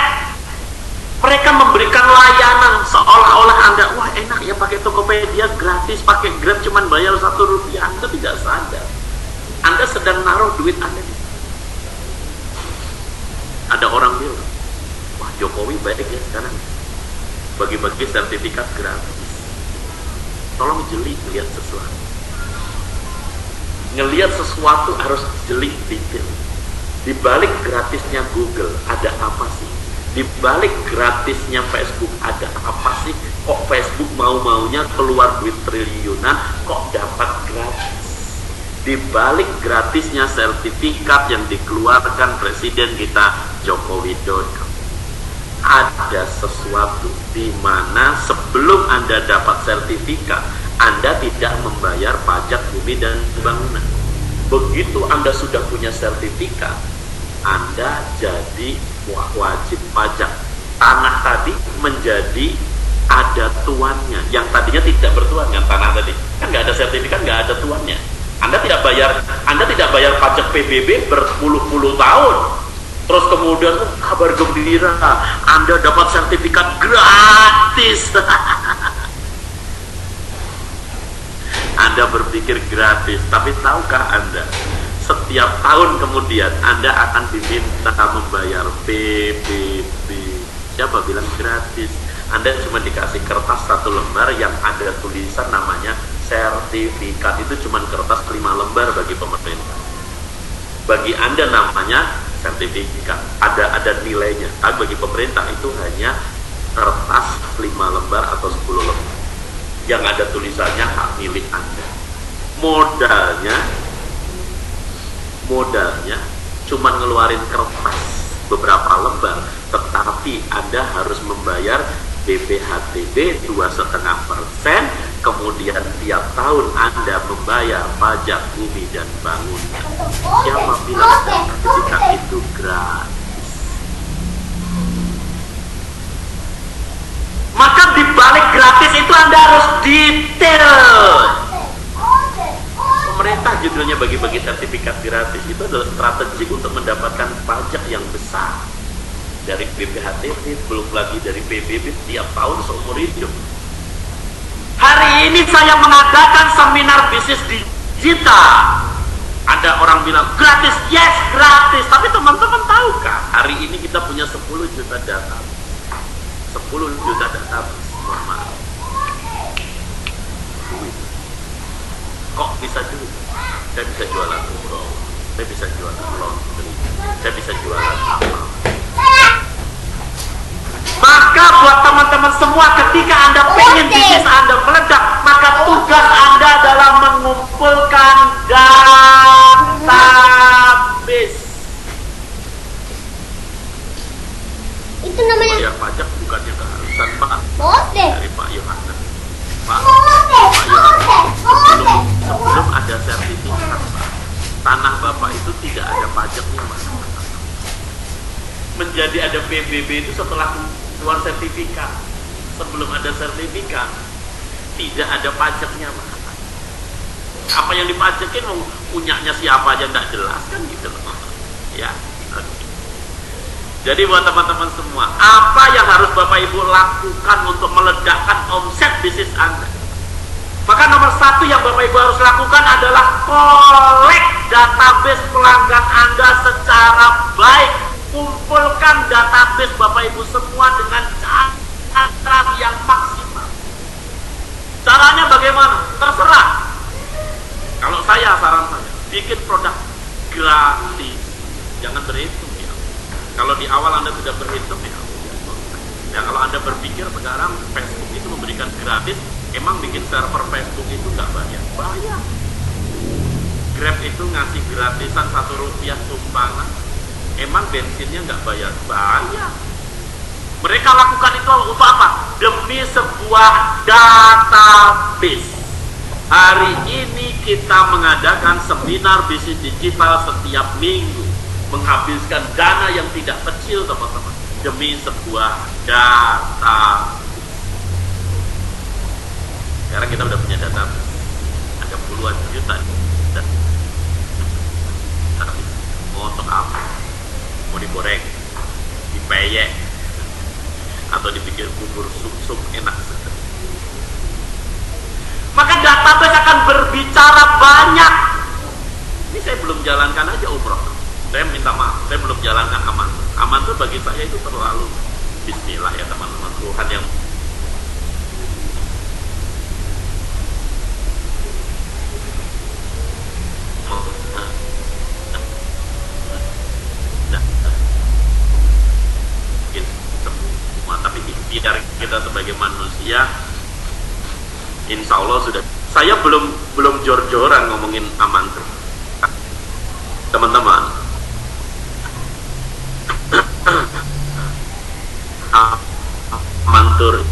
Speaker 1: Mereka memberikan layanan seolah-olah Anda, wah enak ya pakai Tokopedia gratis, pakai Grab cuman bayar Rp1. Anda tidak sadar Anda sedang naruh duit Anda di sana. Ada orang bilang, wah Jokowi baik ya sekarang bagi-bagi sertifikat gratis. Tolong jeli melihat sesuatu. Ngelihat sesuatu harus jeli detail. Di balik gratisnya Google ada apa sih? Di balik gratisnya Facebook ada apa sih? Kok Facebook mau-maunya keluar duit triliunan, kok dapat gratis? Di balik gratisnya sertifikat yang dikeluarkan Presiden kita Joko Widodo, ada sesuatu di mana sebelum Anda dapat sertifikat, Anda tidak membayar pajak bumi dan bangunan. Begitu Anda sudah punya sertifikat, Anda jadi wajib pajak. Tanah tadi menjadi ada tuannya, yang tadinya tidak bertuan kan tanah tadi. Kan nggak ada sertifikat, nggak ada tuannya. Anda tidak bayar pajak PBB berpuluh-puluh tahun. Terus kemudian kabar gembira, Anda dapat sertifikat gratis. Anda berpikir gratis, tapi tahukah Anda, setiap tahun kemudian Anda akan diminta membayar PBB. Siapa bilang gratis? Anda cuma dikasih kertas 1 lembar yang ada tulisan namanya sertifikat. Itu cuma kertas 5 lembar bagi pemerintah. Bagi Anda namanya sertifikat, ada nilainya. Tapi bagi pemerintah itu hanya kertas 5 lembar atau 10 lembar yang ada tulisannya hak milik Anda. Modalnya cuma ngeluarin kertas beberapa lembar, tetapi mati Anda harus membayar BPHTB 2,5%, kemudian tiap tahun Anda membayar pajak bumi dan bangunan. Siapa bilang sertifikat itu gratis? Maka dibalik gratis itu Anda harus detail. Pemerintah judulnya bagi-bagi sertifikat gratis, itu adalah strategi untuk mendapatkan pajak yang besar dari BPHTB, belum lagi dari PBB tiap tahun seumur hidup. Hari ini saya mengadakan seminar bisnis digital. Ada orang bilang gratis, yes gratis, tapi teman-teman tahukah hari ini kita punya 10 juta data, 10 juta data. Mohon maaf, kok bisa duit? Saya bisa jualan umroh, saya bisa jualan laundry, saya bisa jualan apa. Maka buat teman-teman semua, ketika Anda pengen bisnis Anda meledak, maka tugas Anda adalah mengumpulkan database.
Speaker 3: Itu namanya
Speaker 1: Ya, pajak bukannya keharusan Pak
Speaker 3: Mode.
Speaker 1: dari Pak Yohanes. Pak Yohanes, sebelum ada sertifikat Pak, tanah Bapak itu tidak ada pajaknya Pak. Menjadi ada PBB itu setelah keluar sertifikat. Sebelum ada sertifikat tidak ada pajaknya Pak. Apa yang dipajakin punyanya siapa aja nggak jelas kan gitu loh. Ya, oke. Jadi buat teman-teman semua, apa yang harus Bapak Ibu lakukan untuk meledakkan omset bisnis Anda? Maka nomor satu yang Bapak Ibu harus lakukan adalah kolek database pelanggan Anda secara baik. Kumpulkan database Bapak Ibu semua dengan cara yang maksimal. Caranya bagaimana? Terserah. Kalau saya, saran saya, bikin produk gratis, jangan berhitung ya. Kalau di awal Anda sudah berhitung ya, ya kalau Anda berpikir sekarang Facebook itu memberikan gratis, emang bikin server Facebook itu nggak bayar? Bayar. Grab itu ngasih gratisan Rp1 tumpangan, emang bensinnya nggak bayar? Bayar. Mereka lakukan itu untuk apa? Demi sebuah database. Hari ini kita mengadakan seminar bisnis digital setiap minggu, menghabiskan dana yang tidak kecil teman-teman, demi sebuah data. Sekarang kita udah punya data, ada puluhan juta. Tapi mau untuk apa? Mau digoreng, dipeyek, atau dibikin bubur sup enak. Maka database akan berbicara banyak. Ini saya belum jalankan aja umroh. Saya minta maaf, saya belum jalankan aman. Aman itu bagi saya itu terlalu bismillah ya teman-teman. Tuhan yang semua, tapi ikhtiar kita sebagai manusia, insya Allah sudah. Saya belum jor-joran ngomongin aman tuh, teman-teman. Mantur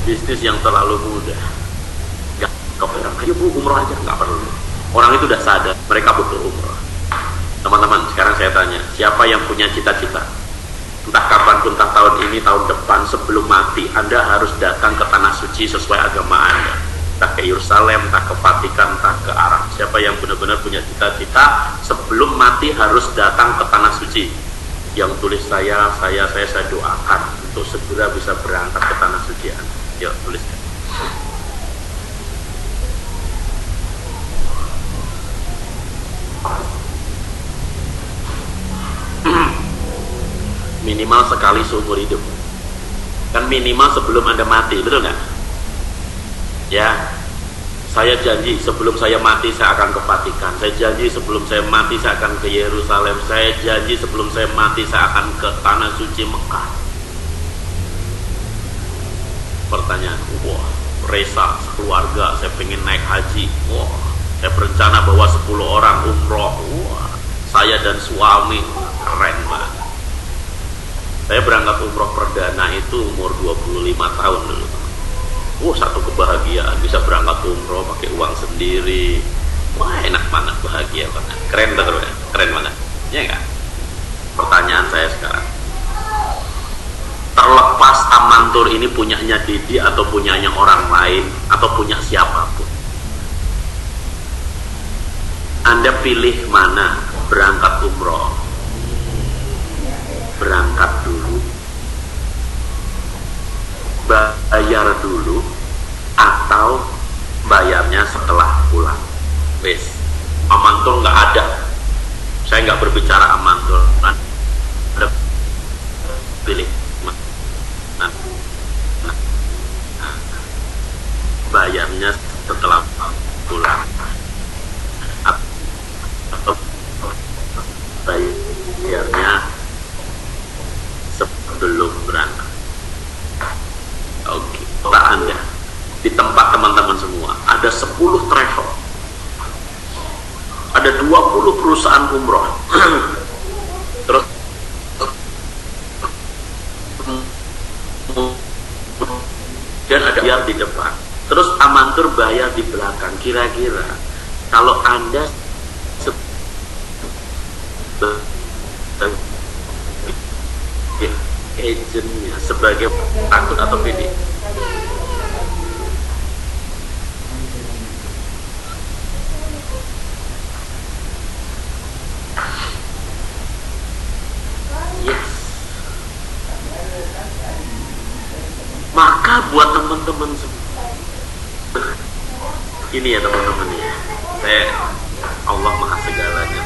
Speaker 1: bisnis yang terlalu mudah. Gak kepikiran, ayo Bu umroh aja, nggak perlu. Orang itu udah sadar mereka butuh umroh. Teman-teman, sekarang saya tanya, siapa yang punya cita-cita? Entah kapanpun, entah tahun ini, tahun depan, sebelum mati Anda harus datang ke tanah suci sesuai agama Anda. Entah ke Yerusalem, entah ke Vatikan, entah ke Arab. Siapa yang benar-benar punya cita-cita sebelum mati harus datang ke tanah suci? Yang tulis saya doakan untuk segera bisa berangkat ke tanah suci Anda. Yuk, tuliskan. Minimal sekali seumur hidup. Kan minimal sebelum Anda mati, betul nggak? Ya, saya janji sebelum saya mati saya akan ke Vatikan. Saya janji sebelum saya mati saya akan ke Yerusalem. Saya janji sebelum saya mati saya akan ke tanah suci Mekah. Pertanyaan, wah, Resa, keluarga, saya pengen naik haji. Wah, Saya berencana bawa 10 orang umroh. Wah, saya dan suami, keren banget. Saya berangkat umroh perdana itu umur 25 tahun dulu. Satu kebahagiaan, bisa berangkat umroh pakai uang sendiri. Wah, enak banget, bahagia banget. Keren betul ya? Keren banget. Ya enggak? Pertanyaan saya sekarang, terlepas amantur ini punyanya Didi atau punyanya orang lain atau punya siapapun, Anda pilih mana? Berangkat umroh, berangkat dulu, bayar dulu, atau bayarnya setelah pulang? Wes, amantur nggak ada. Saya nggak berbicara amantur. Anda pilih bayarnya setelah pulang atau bayarnya sebelum berangkat. Oke, tak Anda di tempat teman-teman semua ada 10 travel, ada 20 perusahaan umroh. Terus dan ada yang di depan, terus amantur bayar di belakang. Kira-kira kalau Anda agentnya sebagai takut atau pede? Yes. Maka buat teman-teman semua, ini ya teman-teman ya, Allah Maha Segalanya.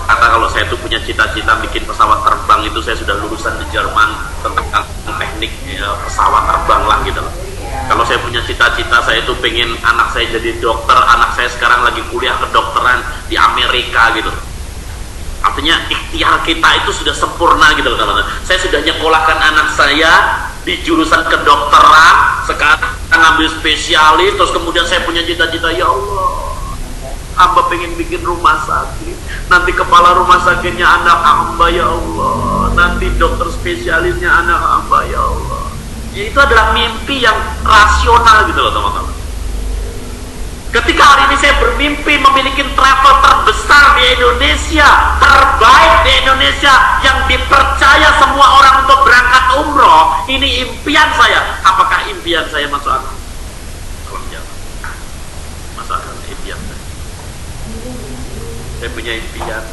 Speaker 1: Kata kalau saya tuh punya cita-cita bikin pesawat terbang, itu saya sudah lulusan di Jerman tentang teknik pesawat terbang lah gitu loh. Kalau saya punya cita-cita, saya tuh pengen anak saya jadi dokter, anak saya sekarang lagi kuliah kedokteran di Amerika gitu. Artinya ikhtiar kita itu sudah sempurna gitu loh teman-teman. Saya sudah nyekolahkan anak saya di jurusan kedokteran, sekarang ngambil spesialis, terus kemudian saya punya cita-cita, ya Allah, hamba pengen bikin rumah sakit, nanti kepala rumah sakitnya anak hamba ya Allah, nanti dokter spesialisnya anak hamba ya Allah. Ya, itu adalah mimpi yang rasional gitu loh teman-teman. Ketika hari ini saya bermimpi memiliki travel terbesar di Indonesia, terbaik di Indonesia, yang dipercaya semua orang untuk berangkat umroh, ini impian saya. Apakah impian saya masuk akal? Tolong jawab. Masuk akal impian saya. Saya punya impian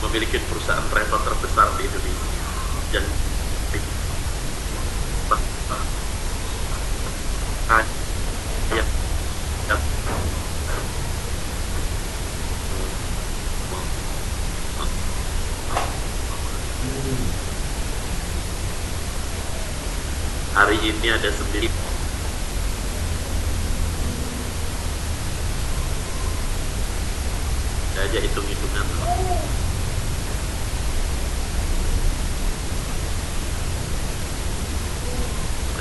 Speaker 1: memiliki perusahaan travel terbesar di Indonesia, dan hari ini ada 9. Saya aja hitung-hitungan.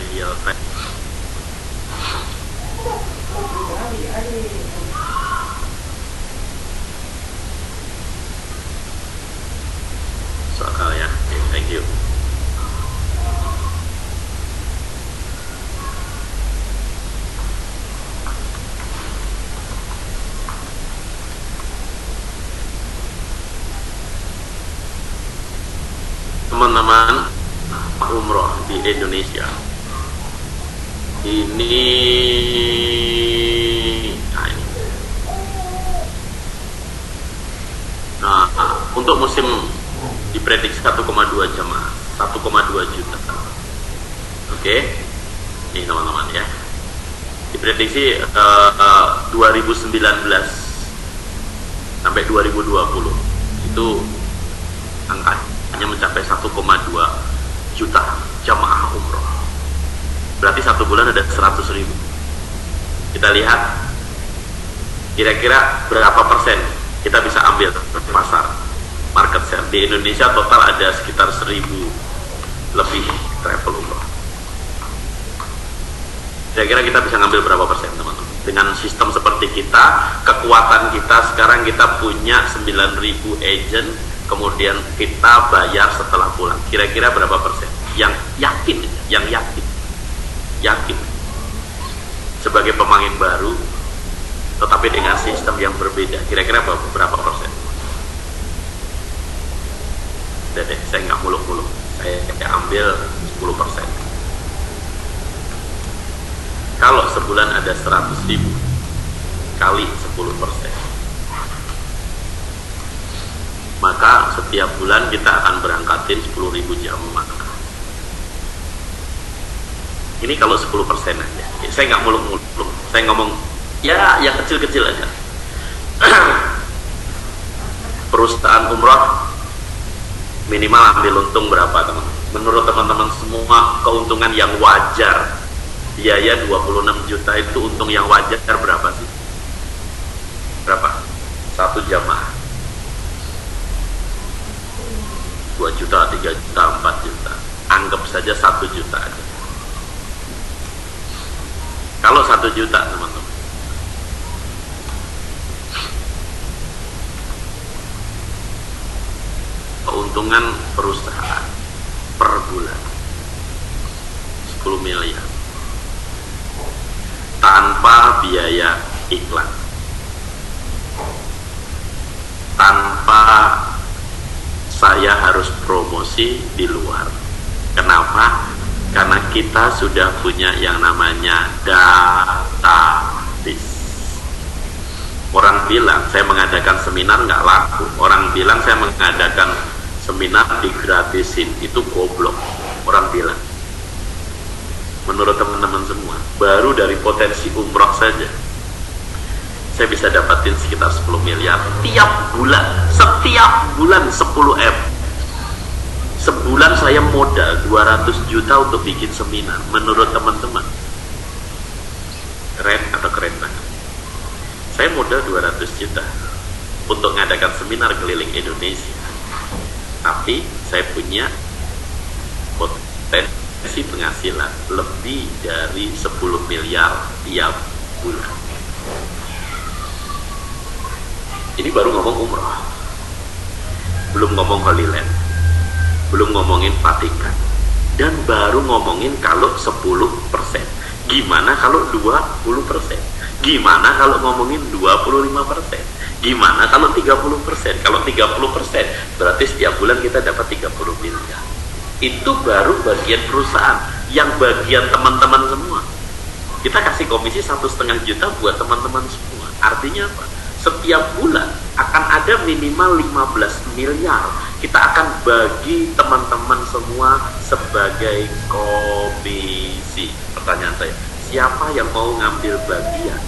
Speaker 1: Real time. Soal ya. Okay, thank you. Teman-teman umroh di Indonesia ini, untuk musim diprediksi 1,2 jemaah, 1,2 juta. Oke, ini teman-teman ya, diprediksi 2019 sampai 2020 itu angkanya mencapai 1,2 juta jamaah umroh. Berarti satu bulan ada 100.000. Kita lihat kira-kira berapa persen kita bisa ambil pasar market share. Di Indonesia total ada sekitar 1.000 lebih travel umroh. Kira-kira kita bisa ngambil berapa persen, teman-teman? Dengan sistem seperti kita, kekuatan kita sekarang kita punya 9.000 agent, kemudian kita bayar setelah pulang. Kira-kira berapa persen? Yang yakin, yakin. Sebagai pemain baru, tetapi dengan sistem yang berbeda, kira-kira berapa persen? Udah deh, saya nggak muluk-muluk. Saya ambil 10%. Kalau sebulan ada 100.000 kali 10%, maka setiap bulan kita akan berangkatin 10.000 jamaah. Ini kalau 10% aja. Saya nggak muluk-muluk. Saya ngomong ya yang kecil-kecil aja. Perusahaan umroh minimal ambil untung berapa, teman? Menurut teman-teman semua, keuntungan yang wajar, biaya 26 juta itu untung yang wajar berapa sih? Berapa? 1 jamaah 2 juta, 3 juta, 4 juta. Anggap saja 1 juta aja. Kalau 1 juta, teman-teman, keuntungan perusahaan per bulan 10 miliar tanpa biaya iklan, tanpa saya harus promosi di luar. Kenapa? Karena kita sudah punya yang namanya database. Orang bilang saya mengadakan seminar nggak laku, orang bilang saya mengadakan seminar digratisin, itu goblok. Orang bilang, menurut teman-teman semua, baru dari potensi umroh saja saya bisa dapatin sekitar 10 miliar tiap bulan. Setiap bulan 10M. Sebulan saya modal 200 juta untuk bikin seminar. Menurut teman-teman keren atau keren banget? Saya modal 200 juta untuk mengadakan seminar keliling Indonesia, tapi saya punya potensi penghasilan lebih dari 10 miliar tiap bulan. Ini baru ngomong umroh, belum ngomong Holy Land, belum ngomongin Vatikan, dan baru ngomongin kalau 10%. Gimana kalau 20%? Gimana kalau ngomongin 25%? Gimana kalau 30%? Kalau 30% berarti setiap bulan kita dapat 30 miliar. Itu baru bagian perusahaan. Yang bagian teman-teman semua, kita kasih komisi 1,5 juta buat teman-teman semua. Artinya apa? Setiap bulan akan ada minimal 15 miliar. Kita akan bagi teman-teman semua sebagai komisi. Pertanyaan saya, siapa yang mau ngambil bagian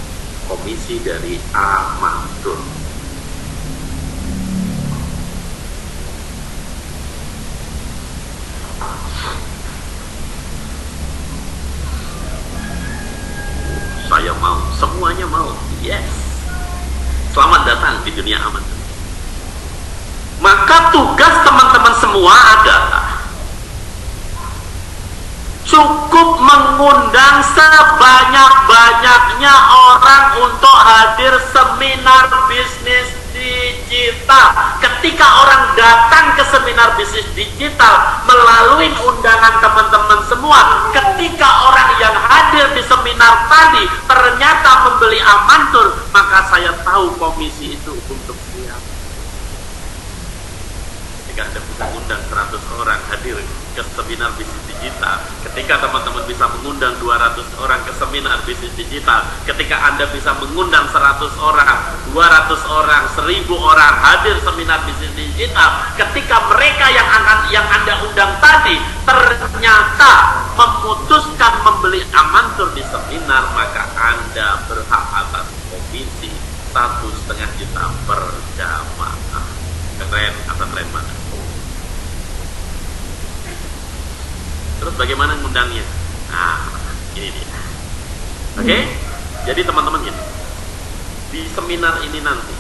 Speaker 1: komisi dari Amantur? Saya mau, semuanya mau. Yes. Selamat datang di dunia Amantur. Maka tugas teman-teman semua adalah cukup mengundang sebanyak-banyaknya orang untuk hadir seminar bisnis digital. Ketika orang datang ke seminar bisnis digital melalui undangan teman-teman semua, ketika orang yang hadir di seminar tadi ternyata membeli Amantur, maka saya tahu komisi itu untuk siapa. Ketika Anda bisa mengundang 100 orang hadir ke seminar bisnis digital, ketika teman-teman bisa mengundang 200 orang ke seminar bisnis digital, ketika Anda bisa mengundang 100 orang, 200 orang, 1000 orang hadir seminar bisnis digital, ketika mereka yang Anda undang tadi ternyata memutuskan membeli Amantur di seminar, maka Anda berhak atas komisi 1,5 juta per jamaah. Keren atau keren banget? Terus bagaimana ngundangnya? Nah, ini dia. Oke? Jadi teman-teman ini, di seminar ini nanti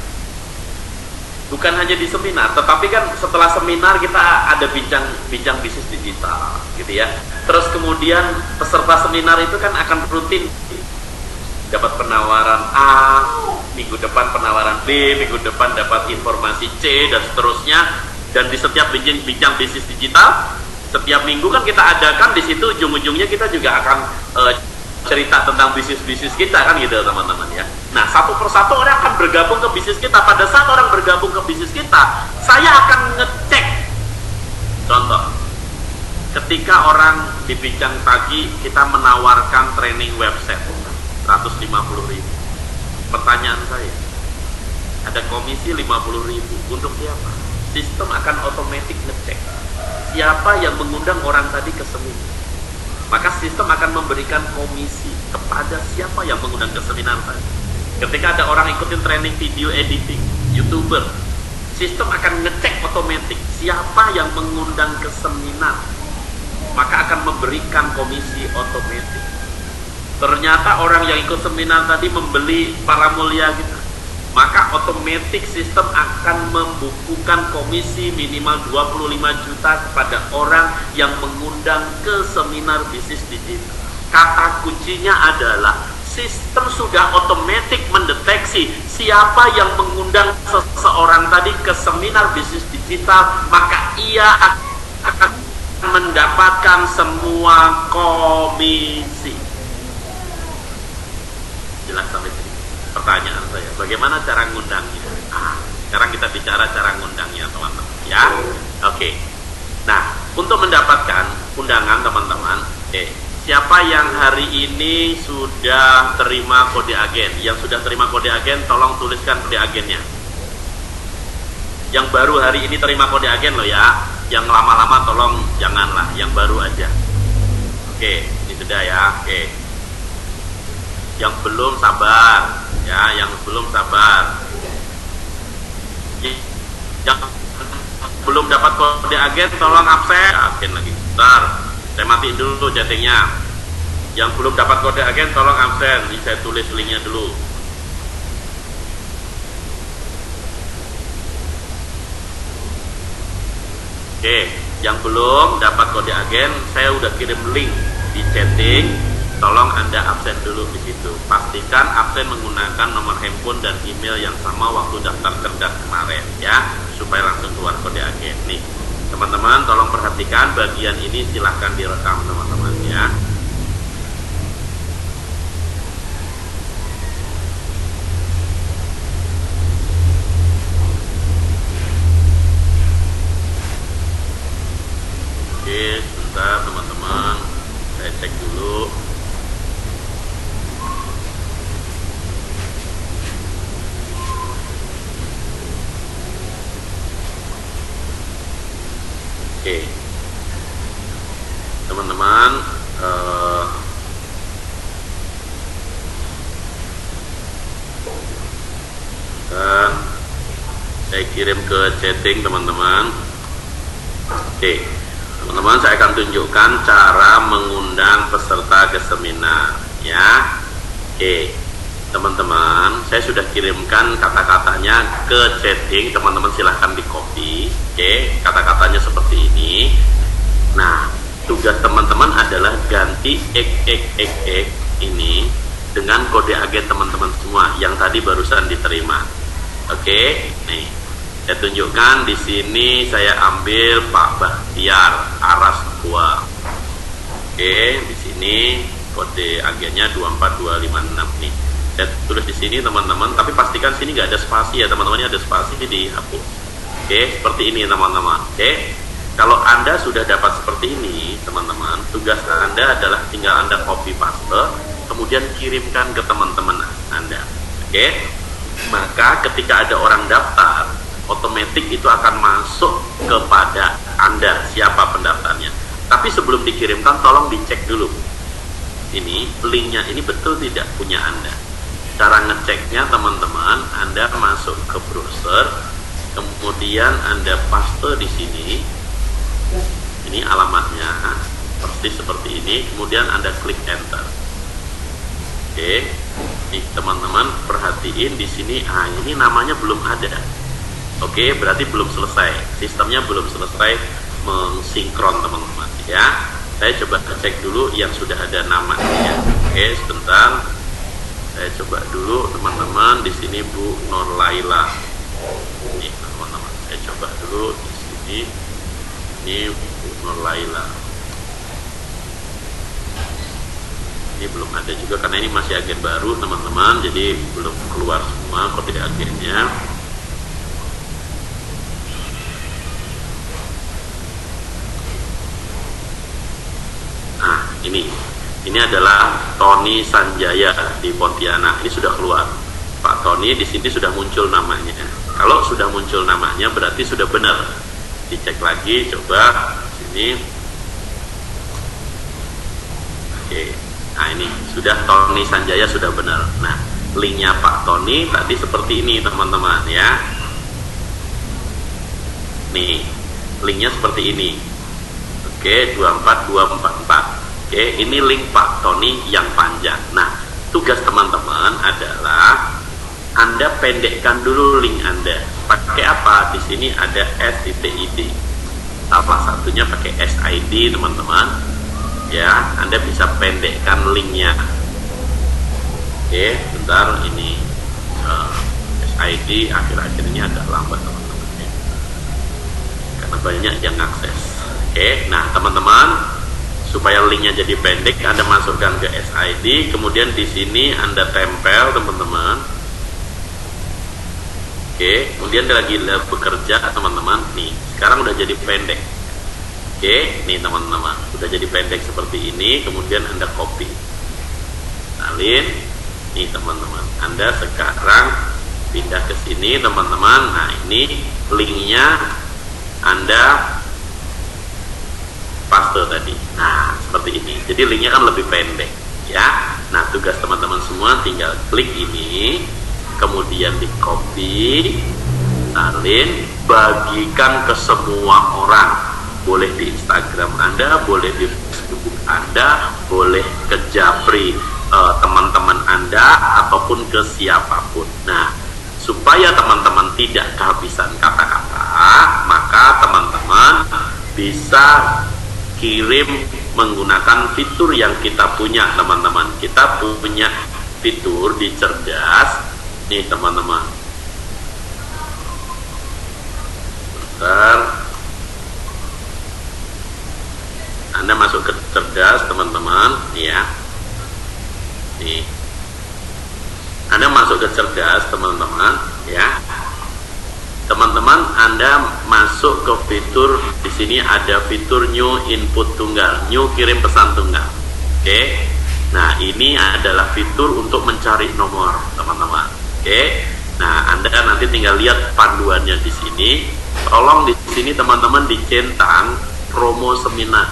Speaker 1: bukan hanya di seminar, tetapi kan setelah seminar kita ada bincang bisnis digital, gitu ya. Terus kemudian peserta seminar itu kan akan rutin dapat penawaran A, minggu depan penawaran B, minggu depan dapat informasi C, dan seterusnya. Dan di setiap bincang bisnis digital, setiap minggu kan kita adakan di situ, ujung-ujungnya kita juga akan cerita tentang bisnis kita kan gitu teman-teman ya. Nah, satu persatu orang akan bergabung ke bisnis kita. Pada saat orang bergabung ke bisnis kita, saya akan ngecek. Contoh, ketika orang di bincang pagi kita menawarkan training website 150.000. Pertanyaan saya, ada komisi 50.000 untuk siapa? Sistem akan otomatis ngecek siapa yang mengundang orang tadi ke seminar. Maka sistem akan memberikan komisi kepada siapa yang mengundang ke seminar tadi. Ketika ada orang ikutin training video editing, YouTuber, sistem akan ngecek otomatis siapa yang mengundang ke seminar, maka akan memberikan komisi otomatis. Ternyata orang yang ikut seminar tadi membeli para mulia kita, maka otomatis sistem akan membukukan komisi minimal 25 juta kepada orang yang mengundang ke seminar bisnis digital. Kata kuncinya adalah sistem sudah otomatis mendeteksi siapa yang mengundang seseorang tadi ke seminar bisnis digital, maka ia akan mendapatkan semua komisi. Jelas sampai sini? Pertanyaan saya, bagaimana cara ngundangnya? Sekarang kita bicara cara ngundangnya teman-teman ya. Oke. Nah, untuk mendapatkan undangan teman-teman, siapa yang hari ini sudah terima kode agen? Yang sudah terima kode agen, tolong tuliskan kode agennya. Yang baru hari ini terima kode agen loh ya. Yang lama-lama tolong janganlah, yang baru aja. Oke, ini sudah ya. Oke. Yang belum sabar. Ya, yang belum sabar, yang belum dapat kode agen tolong absen. Agen lagi, bentar, saya matiin dulu chattingnya. Yang belum dapat kode agen tolong absen. Ini saya tulis linknya dulu. Oke, yang belum dapat kode agen, saya udah kirim link di chatting. Tolong Anda absen dulu di situ. Pastikan absen menggunakan nomor handphone dan email yang sama waktu daftar cerdas kemarin ya, supaya langsung keluar kode agen. Nih, teman-teman tolong perhatikan bagian ini, silahkan direkam teman-teman ya. Oke, sebentar teman-teman, saya cek dulu. Oke, teman-teman, dan saya kirim ke chatting teman-teman. Oke, teman-teman, saya akan tunjukkan cara mengundang peserta ke seminar ya. Oke, teman-teman, saya sudah kirimkan kata-katanya ke chatting. Teman-teman silahkan di copy. Oke, kata-katanya seperti ini. Nah, tugas teman-teman adalah ganti x ini dengan kode agen teman-teman semua yang tadi barusan diterima. Oke, nih saya tunjukkan di sini. Saya ambil Pak Bahtiar Aras 2. Oke, di sini kode agennya 24256 nih. Saya tulis di sini teman-teman, tapi pastikan sini nggak ada spasi ya teman-teman. Ini ada spasi dihapus. Oke, seperti ini teman-teman. Oke, kalau Anda sudah dapat seperti ini teman-teman, tugas Anda adalah tinggal Anda copy paste, kemudian kirimkan ke teman-teman Anda. Oke, maka ketika ada orang daftar, otomatis itu akan masuk kepada Anda siapa pendaftarnya. Tapi sebelum dikirimkan, tolong dicek dulu. Ini linknya ini betul tidak punya Anda. Cara ngeceknya teman-teman, Anda masuk ke browser, kemudian Anda paste di sini. Ini alamatnya persis seperti ini, kemudian Anda klik enter. Oke, nih teman-teman perhatiin di sini, ini namanya belum ada. Oke, berarti belum selesai. Sistemnya belum selesai mensinkron teman-teman ya. Saya coba cek dulu yang sudah ada namanya. Oke, sebentar. Saya coba dulu teman-teman di sini Bu Nur Laila. Ini teman-teman, saya coba dulu di sini. Ini Bu Nur Laila. Ini belum ada juga karena ini masih agen baru teman-teman, jadi belum keluar semua kode agennya. Nah, ini adalah Tony Sanjaya di Pontianak. Ini sudah keluar. Pak Tony di sini sudah muncul namanya. Kalau sudah muncul namanya berarti sudah benar. Dicek lagi, coba sini. Oke. Nah, ini sudah Tony Sanjaya sudah benar. Nah, linknya Pak Tony tadi seperti ini teman-teman ya. Nih, linknya seperti ini. Oke, 24244. Oke, ini link Pak Tony yang panjang. Nah, tugas teman-teman adalah Anda pendekkan dulu link Anda. Pakai apa? Di sini ada STID. Salah satunya pakai SID, teman-teman. Ya, Anda bisa pendekkan linknya. Oke, bentar ini SID akhir-akhir ini agak lambat, teman-teman. Ya. Karena banyak yang akses. Oke, nah teman-teman, supaya linknya jadi pendek, Anda masukkan ke SID, kemudian di sini Anda tempel teman-teman. Oke, kemudian lagi bekerja teman-teman. Nih, sekarang udah jadi pendek. Oke, nih teman-teman, udah jadi pendek seperti ini. Kemudian Anda copy, salin. Nih teman-teman, Anda sekarang pindah ke sini teman-teman. Nah, ini linknya Anda paste tadi. Nah, seperti ini. Jadi linknya kan lebih pendek ya. Nah, tugas teman-teman semua tinggal klik ini, kemudian di copy, salin, bagikan ke semua orang. Boleh di Instagram Anda, boleh di Facebook Anda, boleh ke Japri teman-teman Anda, ataupun ke siapapun. Nah, supaya teman-teman tidak kehabisan kata-kata, maka teman-teman bisa kirim menggunakan fitur yang kita punya teman-teman. Kita punya fitur di Cerdas nih teman-teman. Bentar, Anda masuk ke Cerdas teman-teman ya. Nih, Anda masuk ke Cerdas teman-teman ya. Teman-teman, Anda masuk ke fitur di sini ada fitur new input tunggal, new kirim pesan tunggal. Oke. Nah, ini adalah fitur untuk mencari nomor, teman-teman. Oke. Nah, Anda nanti tinggal lihat panduannya di sini. Tolong di sini teman-teman dicentang promo seminar.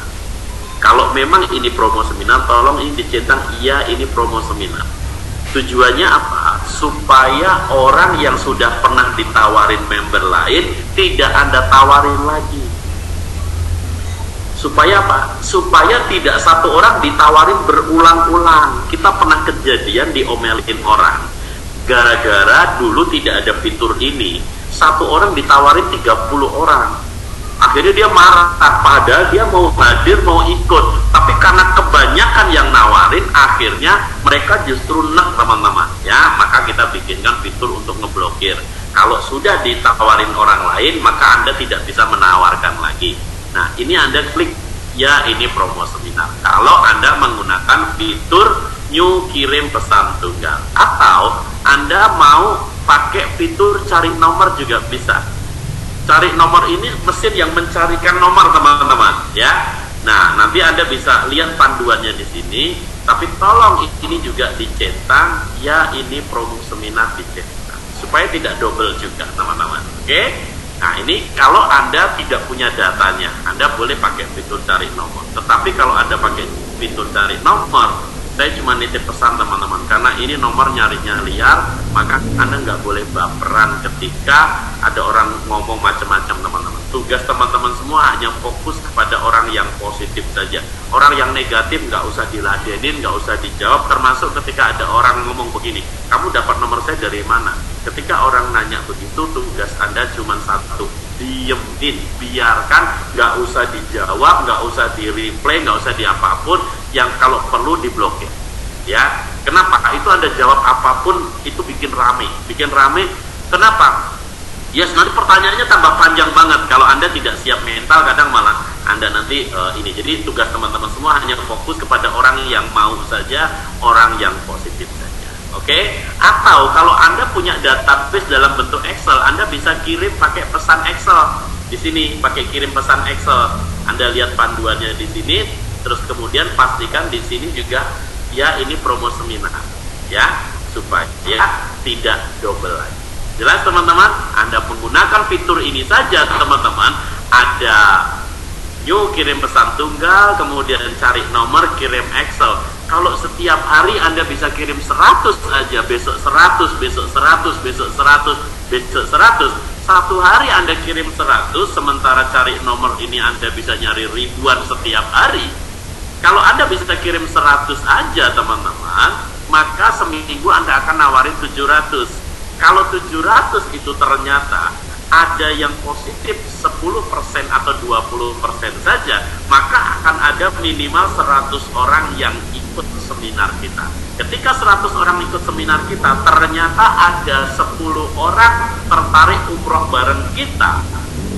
Speaker 1: Kalau memang ini promo seminar, tolong ini dicentang iya ini promo seminar. Tujuannya apa? Supaya orang yang sudah pernah ditawarin member lain tidak Anda tawarin lagi. Supaya apa? Supaya tidak satu orang ditawarin berulang-ulang. Kita pernah kejadian diomelin orang. Gara-gara dulu tidak ada fitur ini, satu orang ditawarin 30 orang. Akhirnya dia marah, padahal dia mau hadir, mau ikut, tapi karena kebanyakan yang nawarin, akhirnya mereka justru nek teman-teman ya. Maka kita bikinkan fitur untuk ngeblokir. Kalau sudah ditawarin orang lain, maka Anda tidak bisa menawarkan lagi. Nah, ini Anda klik ya ini promo seminar. Kalau Anda menggunakan fitur new kirim pesan tunggal, atau Anda mau pakai fitur cari nomor juga bisa. Cari nomor ini mesin yang mencarikan nomor teman-teman ya. Nah, nanti Anda bisa lihat panduannya di sini, tapi tolong ini juga dicentang ya ini promo seminar dicentang supaya tidak double juga teman-teman. Oke? Nah, ini kalau Anda tidak punya datanya, Anda boleh pakai fitur cari nomor. Tetapi kalau Anda pakai fitur cari nomor, saya cuma nitip pesan teman-teman, karena ini nomor nyarinya liar, maka Anda nggak boleh baperan ketika ada orang ngomong macam-macam teman-teman. Tugas teman-teman semua hanya fokus kepada orang yang positif saja. Orang yang negatif nggak usah diladenin, nggak usah dijawab. Termasuk ketika ada orang ngomong begini, kamu dapat nomor saya dari mana? Ketika orang nanya begitu, tugas Anda cuma satu, diemin, biarkan, nggak usah dijawab, nggak usah di replay, nggak usah di apapun, yang kalau perlu diblokir. Ya, kenapa? Itu Anda jawab apapun itu bikin rame. Kenapa? Ya, nanti pertanyaannya tambah panjang banget. Kalau Anda tidak siap mental, kadang malah Anda nanti ini. Jadi tugas teman-teman semua hanya fokus kepada orang yang mau saja, orang yang positif saja. Oke? Atau kalau Anda punya database dalam bentuk Excel, Anda bisa kirim pakai pesan Excel. Di sini pakai kirim pesan Excel. Anda lihat panduannya di sini, terus kemudian pastikan di sini juga ya ini promo seminar, ya, supaya tidak double lagi. Jelas teman-teman? Anda menggunakan fitur ini saja teman-teman, ada new kirim pesan tunggal, kemudian cari nomor, kirim Excel. Kalau setiap hari Anda bisa kirim 100 aja, besok 100, besok 100, besok 100, besok 100. Satu hari Anda kirim 100, sementara cari nomor ini Anda bisa nyari ribuan setiap hari. Kalau Anda bisa kirim 100 aja teman-teman, maka seminggu Anda akan nawarin 700. Kalau 700 itu ternyata ada yang positif 10% atau 20% saja, maka akan ada minimal 100 orang yang ikut seminar kita. Ketika 100 orang ikut seminar kita, ternyata ada 10 orang tertarik umroh bareng kita.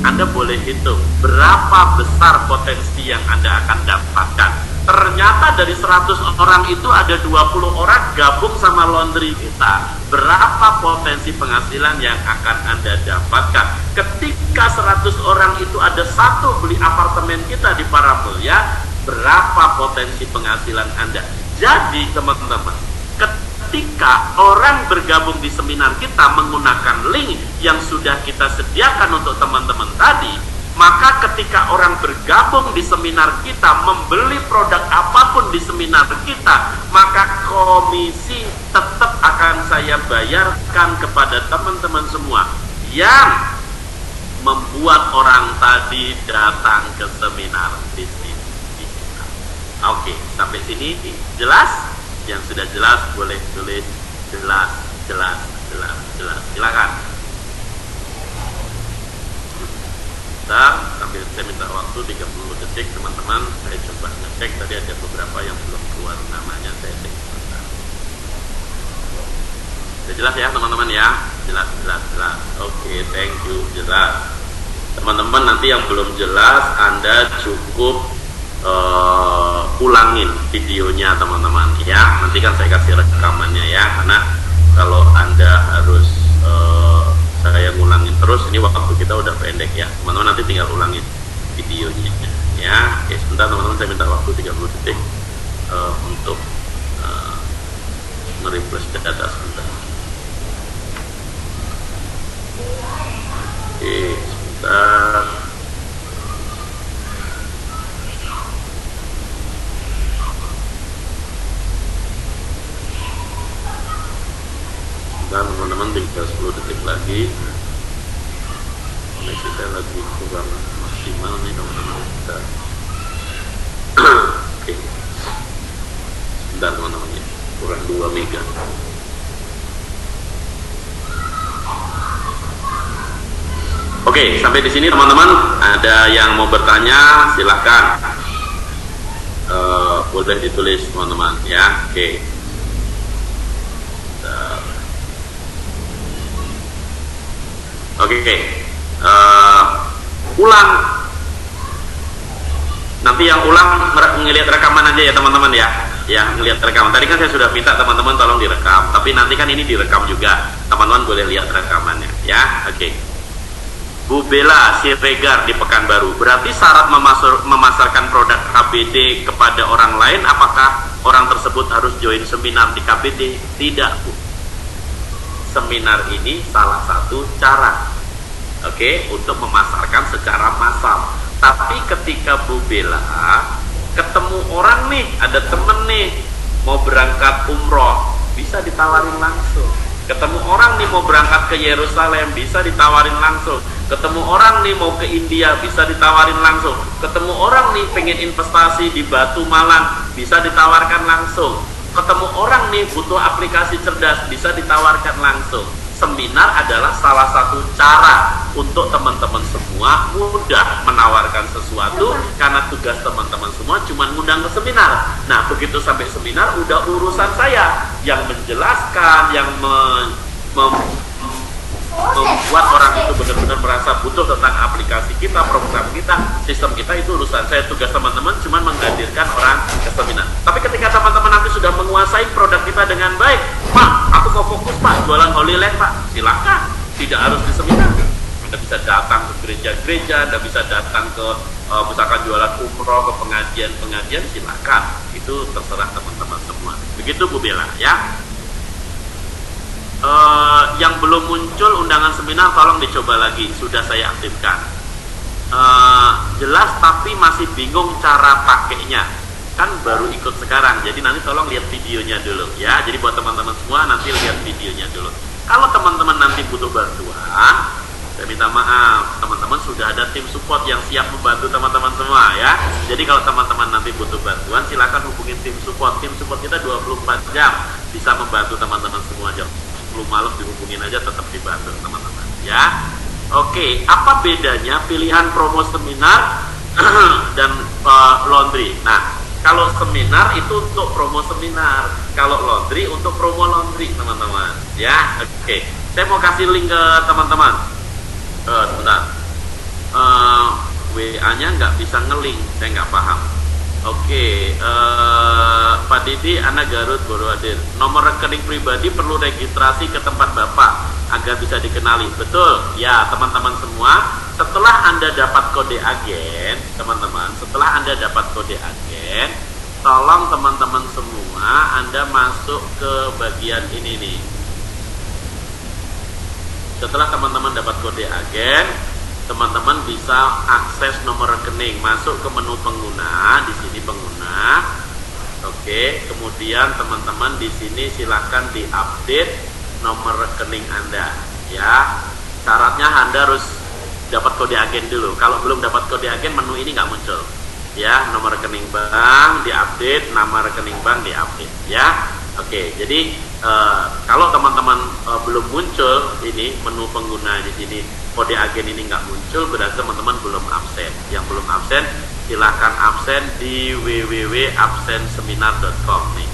Speaker 1: Anda boleh hitung berapa besar potensi yang Anda akan dapatkan. Ternyata dari 100 orang itu ada 20 orang gabung sama laundry kita. Berapa potensi penghasilan yang akan Anda dapatkan? Ketika 100 orang itu ada satu beli apartemen kita di Paramulya, berapa potensi penghasilan Anda? Jadi teman-teman, ketika orang bergabung di seminar kita menggunakan link yang sudah kita sediakan untuk teman-teman tadi, maka ketika orang bergabung di seminar kita, membeli produk apapun di seminar kita, maka komisi tetap akan saya bayarkan kepada teman-teman semua yang membuat orang tadi datang ke seminar di sini. Oke, sampai sini jelas? Yang sudah jelas boleh tulis jelas. Silakan. Sambil saya minta waktu 30 detik teman-teman, saya coba ngecek. Tadi ada beberapa yang belum keluar namanya, saya cek sebentar. Sudah jelas ya teman-teman ya? Jelas. Oke, thank you, jelas. Teman-teman nanti yang belum jelas, Anda cukup ulangin videonya teman-teman ya. Nanti kan saya kasih rekamannya ya, karena kalau Anda harus saya ngulangin terus, ini waktu kita udah pendek ya teman-teman. Nanti tinggal ulangin videonya ya. Oke, sebentar teman-teman, saya minta waktu 30 detik untuk nge-refresh data sebentar. Oke, sebentar. Dan teman-teman tinggal 10 detik lagi. Koneksi saya lagi kurang maksimal nih teman-teman. Oke, sebentar teman-teman ya, kurang 2 mega. Oke, sampai di sini teman-teman. Ada yang mau bertanya silahkan, boleh ditulis teman-teman ya. Oke. Oke, ulang. Nanti yang ulang ngelihat rekaman aja ya teman-teman ya. Ya, ngelihat rekaman. Tadi kan saya sudah minta teman-teman tolong direkam, tapi nanti kan ini direkam juga. Teman-teman boleh lihat rekamannya ya. Oke. Bu Bella Siregar di Pekanbaru. Berarti syarat memasarkan produk KBD kepada orang lain, apakah orang tersebut harus join seminar di KBD? Tidak, Bu. Seminar ini salah satu cara, untuk memasarkan secara massal. Tapi ketika Bu Bella ketemu orang nih, ada temen nih mau berangkat umroh, bisa ditawarin langsung. Ketemu orang nih mau berangkat ke Yerusalem, bisa ditawarin langsung. Ketemu orang nih mau ke India, bisa ditawarin langsung. Ketemu orang nih pengen investasi di Batu Malang, bisa ditawarkan langsung. Ketemu orang nih butuh aplikasi cerdas, bisa ditawarkan langsung. seminar adalah salah satu cara untuk teman-teman semua mudah menawarkan sesuatu, karena tugas teman-teman semua cuma ngundang ke seminar. Nah, begitu sampai seminar udah urusan saya yang menjelaskan, yang membuat orang itu benar-benar merasa butuh tentang aplikasi kita, program kita, sistem kita, itu urusan saya. Tugas teman-teman cuma menghadirkan orang ke seminar. Tapi ketika teman-teman nanti sudah menguasai produk kita dengan baik, Pak, aku mau fokus Pak, jualan Holy Land Pak, silakan, tidak harus di seminar. Anda bisa datang ke gereja-gereja, Anda bisa datang ke misalkan jualan umroh, ke pengajian-pengajian, silakan. Itu terserah teman-teman semua. Begitu Bu Bella ya. Yang belum muncul undangan seminar tolong dicoba lagi, sudah saya aktifkan. Jelas tapi masih bingung cara pakainya, kan baru ikut sekarang, jadi nanti tolong lihat videonya dulu ya. Jadi buat teman-teman semua nanti lihat videonya dulu. Kalau teman-teman nanti butuh bantuan, saya minta maaf, teman-teman sudah ada tim support yang siap membantu teman-teman semua ya. Jadi kalau teman-teman nanti butuh bantuan, silakan hubungin tim support. Tim support kita 24 jam bisa membantu teman-teman semua. 10 malam dihubungin aja tetap dibantu teman-teman ya. Oke, apa bedanya pilihan promo seminar dan laundry? Nah, kalau seminar itu untuk promo seminar, kalau laundry untuk promo laundry teman-teman ya. Oke, saya mau kasih link ke teman-teman. Sebentar, WA-nya nggak bisa ngelink, saya nggak paham. Oke, Pak Didi, anak Garut Borowadir. Nomor rekening pribadi perlu registrasi ke tempat Bapak agar bisa dikenali. Betul, ya teman-teman semua. Setelah Anda dapat kode agen, teman-teman, setelah Anda dapat kode agen, tolong teman-teman semua Anda masuk ke bagian ini nih. Setelah teman-teman dapat kode agen, teman-teman bisa akses nomor rekening, masuk ke menu pengguna, di sini pengguna. Oke, kemudian teman-teman di sini silakan diupdate nomor rekening Anda ya. Syaratnya Anda harus dapat kode agen dulu. Kalau belum dapat kode agen, menu ini nggak muncul ya. Nomor rekening bank diupdate, nama rekening bank diupdate ya. Oke, jadi kalau teman-teman belum muncul ini menu pengguna di sini, kode agen ini nggak muncul, berarti teman-teman belum absen. Yang belum absen silahkan absen di www.absenseminar.com nih.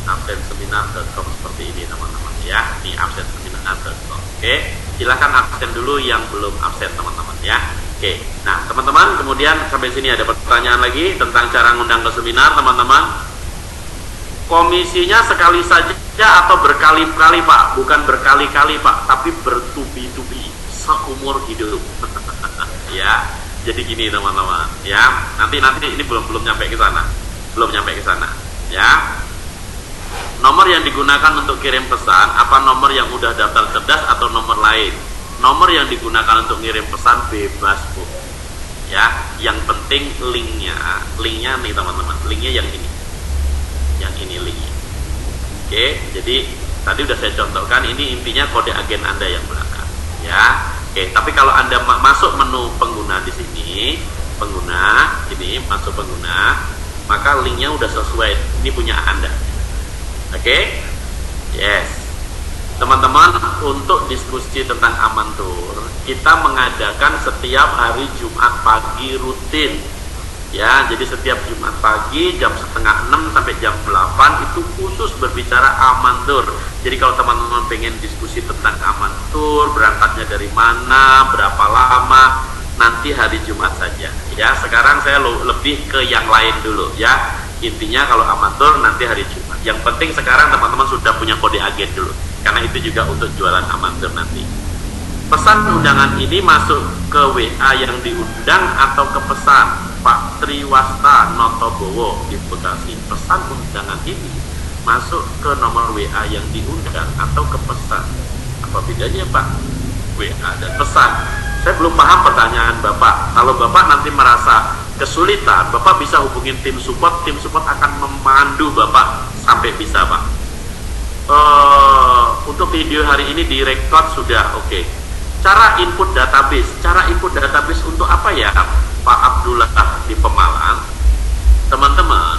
Speaker 1: Absenseminar.com seperti ini teman-teman ya. Ini absenseminar.com. Oke, silahkan absen dulu yang belum absen teman-teman ya. Oke, nah teman-teman, kemudian sampai sini ada pertanyaan lagi tentang cara ngundang ke seminar teman-teman. Komisinya sekali saja atau berkali-kali Pak? Bukan berkali-kali Pak, tapi bertubi-tubi seumur hidup. Ya, jadi gini teman-teman ya. Nanti ini belum nyampe ke sana. Ya. Nomor yang digunakan untuk kirim pesan, apa nomor yang udah daftar cerdas atau nomor lain? Nomor yang digunakan untuk ngirim pesan bebas Bu. Ya, yang penting linknya nih teman-teman. Linknya yang ini. Yang ini linknya. Oke, jadi tadi udah saya contohkan, ini intinya kode agen Anda yang belakang ya. Oke, tapi kalau Anda masuk menu pengguna di sini, masuk pengguna, maka linknya udah sesuai, ini punya Anda. Oke, yes. Teman-teman, untuk diskusi tentang Amantur, kita mengadakan setiap hari Jumat pagi rutin. Ya, jadi setiap Jumat pagi jam 5:30 sampai jam 8 itu khusus berbicara Amantur. Jadi kalau teman-teman pengen diskusi tentang Amantur, berangkatnya dari mana, berapa lama, nanti hari Jumat saja. Ya, sekarang saya lebih ke yang lain dulu ya. Intinya kalau Amantur nanti hari Jumat. Yang penting sekarang teman-teman sudah punya kode agen dulu, karena itu juga untuk jualan Amantur nanti. Pesan undangan ini masuk ke WA yang diundang atau ke pesan Pak Triwasta Notobowo di Bekasi. Pesan undangan ini masuk ke nomor WA yang diundang atau ke pesan. Apa bedanya Pak? WA dan pesan. Saya belum paham pertanyaan Bapak. Kalau Bapak nanti merasa kesulitan, Bapak bisa hubungin tim support. Tim support akan memandu Bapak sampai bisa Pak. Untuk video hari ini direkod sudah oke. Cara input database untuk apa ya Pak Abdullah di Pemalang? Teman-teman,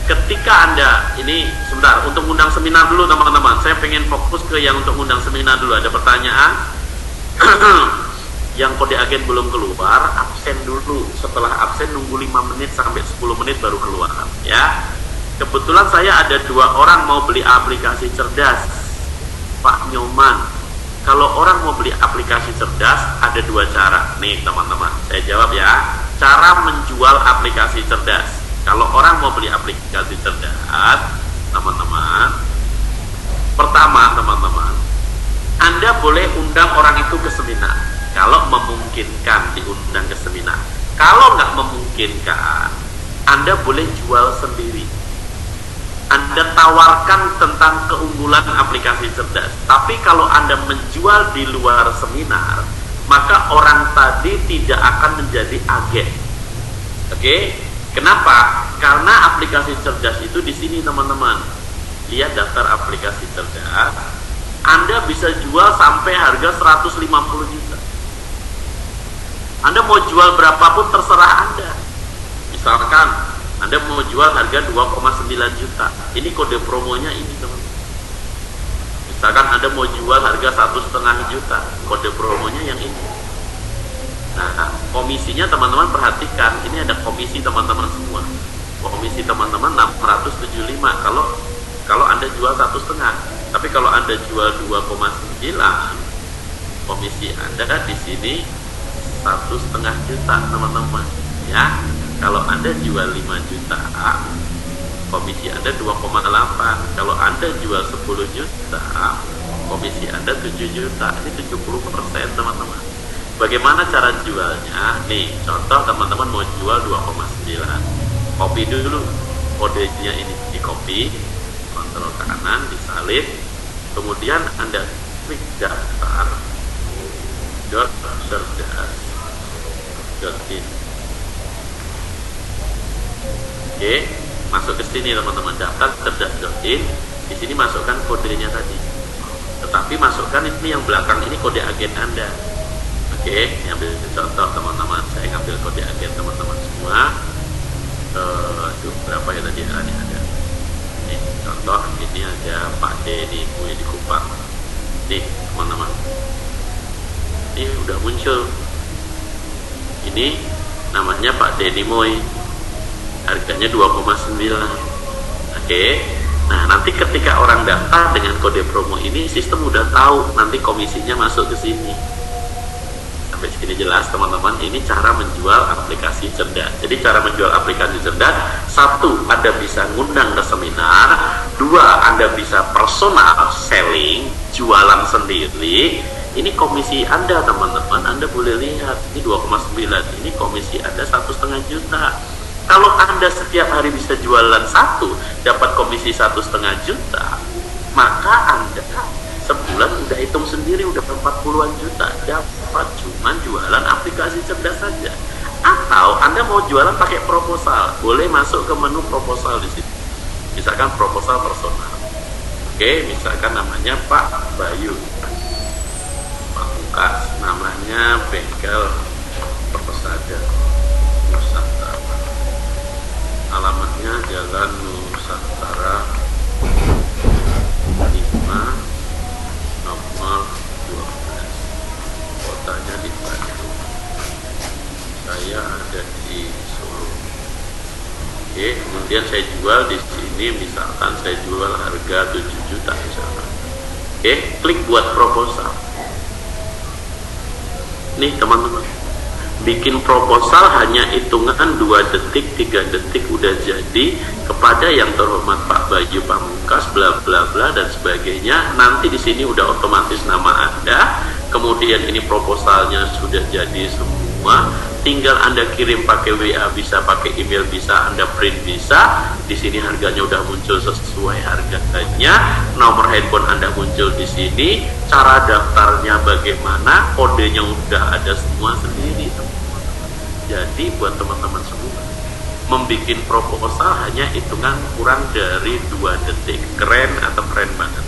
Speaker 1: ketika ketika Anda, ini sebentar, untuk undang seminar dulu teman-teman, saya pengen fokus ke yang untuk undang seminar dulu. Ada pertanyaan? Yang kode agen belum keluar, absen dulu. Setelah absen nunggu 5 menit sampai 10 menit baru keluar ya. Kebetulan saya ada 2 orang mau beli aplikasi cerdas, Pak Nyoman. Kalau orang mau beli aplikasi cerdas ada 2 cara. Nih teman-teman, saya jawab ya. Cara menjual aplikasi cerdas. Kalau orang mau beli aplikasi cerdas, teman-teman, pertama teman-teman, Anda boleh undang orang itu ke seminar. Kalau memungkinkan diundang ke seminar. Kalau nggak memungkinkan, Anda boleh jual sendiri. Anda tawarkan tentang keunggulan aplikasi cerdas. Tapi kalau Anda menjual di luar seminar, maka orang tadi tidak akan menjadi agen. Oke? Kenapa? Karena aplikasi cerdas itu di sini teman-teman. Lihat daftar aplikasi cerdas. Anda bisa jual sampai harga 150 juta. Anda mau jual berapapun terserah Anda. Misalkan Anda mau jual harga 2,9 juta. Ini kode promonya ini teman-teman. Misalkan Anda mau jual harga 1,5 juta. Kode promonya yang ini. Nah, komisinya teman-teman perhatikan, ini ada komisi teman-teman semua. Komisi teman-teman 675 kalau Anda jual 1,5. Tapi kalau Anda jual 2,9, komisi Anda di sini 1,5 juta teman-teman. Ya, kalau Anda jual 5 juta, komisi Anda 2,8. Kalau Anda jual 10 juta, komisi Anda 7 juta. Ini 70% teman-teman. Bagaimana cara jualnya? Nih, contoh teman-teman mau jual 2,9. Copy dulu kodenya ini, di copy, kontrol kanan, disalin, kemudian Anda klik daftar .cerdas.in. Oke, masuk ke sini teman-teman, daftar cerdas.in. Di sini masukkan kodenya tadi. Tetapi masukkan ini yang belakang ini kode agen Anda. Oke, ambil contoh teman-teman. Saya ngambil kode agen teman-teman semua. Berapa ya tadi? Ini ada. Ini contoh, ini ada Pak Denny Kue di Kupang. Nih teman-teman. Ini udah muncul. Ini namanya Pak Denny Moy. Harganya 2,9. Oke. Nah, nanti ketika orang daftar dengan kode promo ini, sistem udah tahu nanti komisinya masuk ke sini. Sampai sini jelas teman-teman. Ini cara menjual aplikasi cerdas. Jadi cara menjual aplikasi cerdas, 1, Anda bisa ngundang ke seminar. 2, Anda bisa personal selling, jualan sendiri. Ini komisi Anda teman-teman. Anda boleh lihat, ini 2,9. Ini komisi Anda 1,5 juta. Kalau Anda setiap hari bisa jualan 1, dapat komisi 1,5 juta, maka Anda sebulan udah hitung sendiri, udah 40-an juta dapat cuman jualan aplikasi cerdas saja. Atau Anda mau jualan pakai proposal, boleh masuk ke menu proposal di sini. Misalkan proposal personal. Oke, misalkan namanya Pak Bayu, Pak Mukas, namanya bengkel Persada Nusantara. Alamatnya Jalan Nusantara 5 nomor 12. Kotanya di Bandung. Saya ada di Solo. Oke, kemudian saya jual di sini, misalkan saya jual harga 7 juta misalkan. Oke, klik buat proposal. Nih teman-teman, bikin proposal hanya hitungan 2 detik, 3 detik udah jadi. Kepada yang terhormat Pak Bayu Pamungkas, bla bla bla dan sebagainya. Nanti di sini udah otomatis nama Anda. Kemudian ini proposalnya sudah jadi semua. Tinggal Anda kirim pakai WA bisa, pakai email bisa, Anda print bisa. Di sini harganya udah muncul sesuai harganya. Nomor handphone Anda muncul di sini. Cara daftarnya bagaimana? Kodenya udah ada semua sendiri. Jadi buat teman-teman semua, membikin proposal hanya hitungan kurang dari 2 detik. Keren atau keren banget?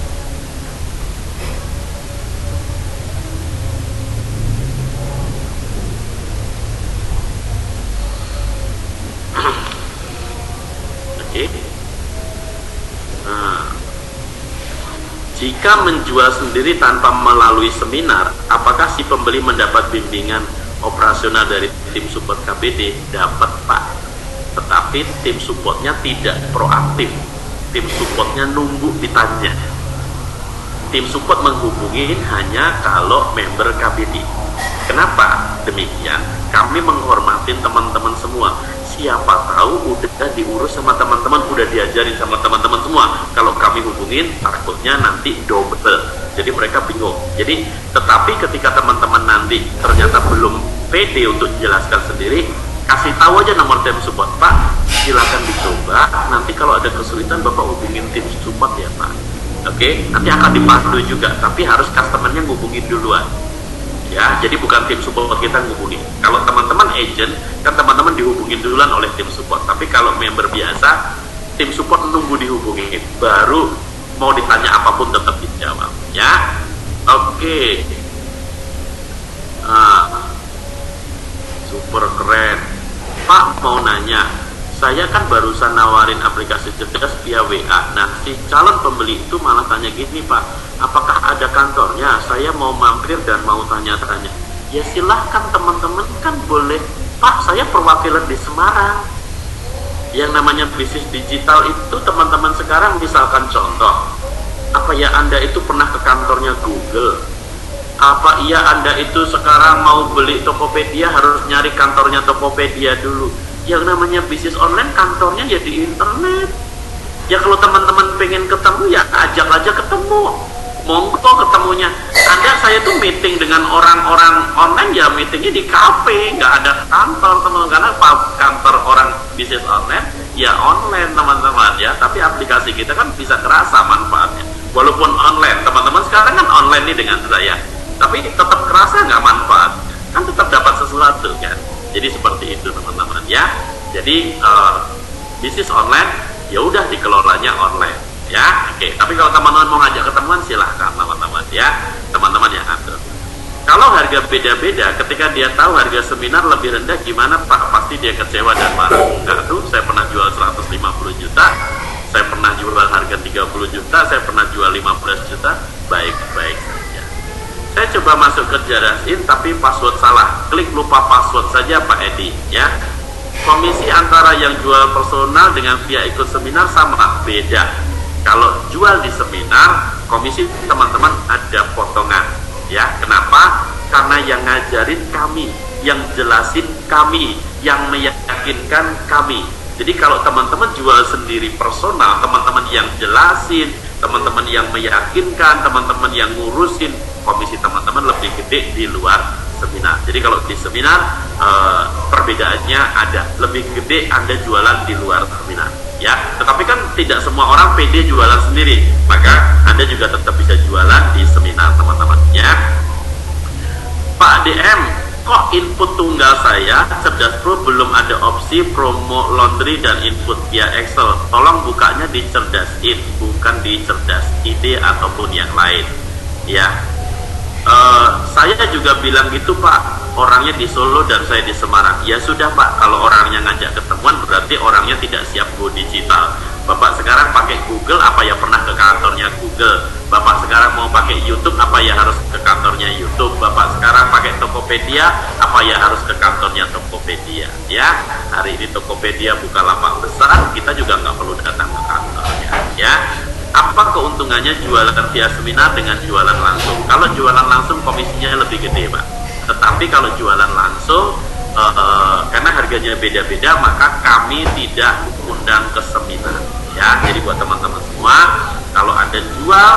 Speaker 1: Oke. Jika menjual sendiri tanpa melalui seminar, apakah si pembeli mendapat bimbingan operasional dari tim support KBD? Dapat, Pak. Tetapi tim supportnya tidak proaktif. Tim supportnya nunggu ditanya. Tim support menghubungi hanya kalau member KBD. Kenapa demikian? Kami menghormati teman-teman semua. Siapa tahu udah diurus sama teman-teman, udah diajarin sama teman-teman semua. Kalau kami hubungin, takutnya nanti double. Jadi mereka bingung. Jadi, tetapi ketika teman-teman nanti ternyata belum pede untuk jelaskan sendiri, kasih tahu aja nomor tim support, Pak. Silakan dicoba. Nanti kalau ada kesulitan, Bapak hubungin tim support ya, Pak. Oke, nanti akan dipandu juga. Tapi harus customernya ngubungin duluan. Ya, jadi bukan tim support kita ngubungin. Kalau teman-teman agent, kan teman-teman dihubungin duluan oleh tim support. Tapi kalau member biasa, tim support nunggu dihubungin. Baru mau ditanya apapun tetap dijawab. Ya, oke. Super keren. Pak mau nanya, saya kan barusan nawarin aplikasi cerdas via WA. Nah, si calon pembeli itu malah tanya gini, Pak, apakah ada kantornya? Saya mau mampir dan mau tanya-tanya. Ya silahkan teman-teman, kan boleh. Pak, saya perwakilan di Semarang. Yang namanya bisnis digital itu teman-teman sekarang, misalkan contoh, apa ya Anda itu pernah ke kantornya Google? Apa iya Anda itu sekarang mau beli Tokopedia harus nyari kantornya Tokopedia dulu? Yang namanya bisnis online kantornya ya di internet. Ya kalau teman-teman pengen ketemu ya ajak aja ketemu. Monggo ketemunya. Saya tuh meeting dengan orang-orang online ya meetingnya di kafe, nggak ada kantor teman-teman. Karena kantor orang bisnis online ya online teman-teman ya. Tapi aplikasi kita kan bisa kerasa manfaatnya. Walaupun online, teman-teman sekarang kan online nih dengan saya. Tapi tetap kerasa nggak manfaat? Kan tetap dapat sesuatu kan. Jadi seperti itu teman-teman ya. Jadi bisnis online ya udah dikelolanya online ya. Oke. Tapi kalau teman-teman mau ngajak ketemuan silahkan teman-teman ya. Teman-teman yang atur. Kalau harga beda-beda, ketika dia tahu harga seminar lebih rendah gimana Pak? Pasti dia kecewa dan marah. Enggak tuh, saya pernah jual 150 juta, saya pernah jual harga 30 juta, saya pernah jual 15 juta, baik-baik saja. Saya coba masuk ke Jarasin tapi password salah. Klik lupa password saja Pak Edi ya. Komisi antara yang jual personal dengan via ikut seminar sama? Beda. Kalau jual di seminar, komisi teman-teman ada potongan ya. Kenapa? Karena yang ngajarin kami, yang jelasin kami, yang meyakinkan kami. Jadi kalau teman-teman jual sendiri personal, teman-teman yang jelasin, teman-teman yang meyakinkan, teman-teman yang ngurusin, komisi teman-teman lebih gede di luar seminar. Jadi kalau di seminar perbedaannya ada, lebih gede Anda jualan di luar seminar ya. Tetapi kan tidak semua orang pede jualan sendiri, maka Anda juga tetap bisa jualan di seminar teman-teman ya. Pak DM, kok input tunggal saya Cerdas Pro belum ada opsi promo laundry dan input via Excel? Tolong bukanya di Cerdasin, bukan di Cerdas ID ataupun yang lain ya. Saya juga bilang gitu Pak, orangnya di Solo dan saya di Semarang. Ya sudah Pak, kalau orangnya ngajak ketemuan berarti orangnya tidak siap go digital. Bapak sekarang pakai Google, apa ya pernah ke kantornya Google? Bapak sekarang mau pakai YouTube, apa ya harus ke kantornya YouTube? Bapak sekarang pakai Tokopedia, apa ya harus ke kantornya Tokopedia? Ya, hari ini Tokopedia buka lapak besar, kita juga nggak perlu datang ke kantornya. Ya, apa keuntungannya jualan via seminar dengan jualan langsung? Kalau jualan langsung komisinya lebih gede Pak. Tetapi kalau jualan langsung karena harganya beda-beda, maka kami tidak undang ke seminar ya. Jadi buat teman-teman semua, kalau Anda jual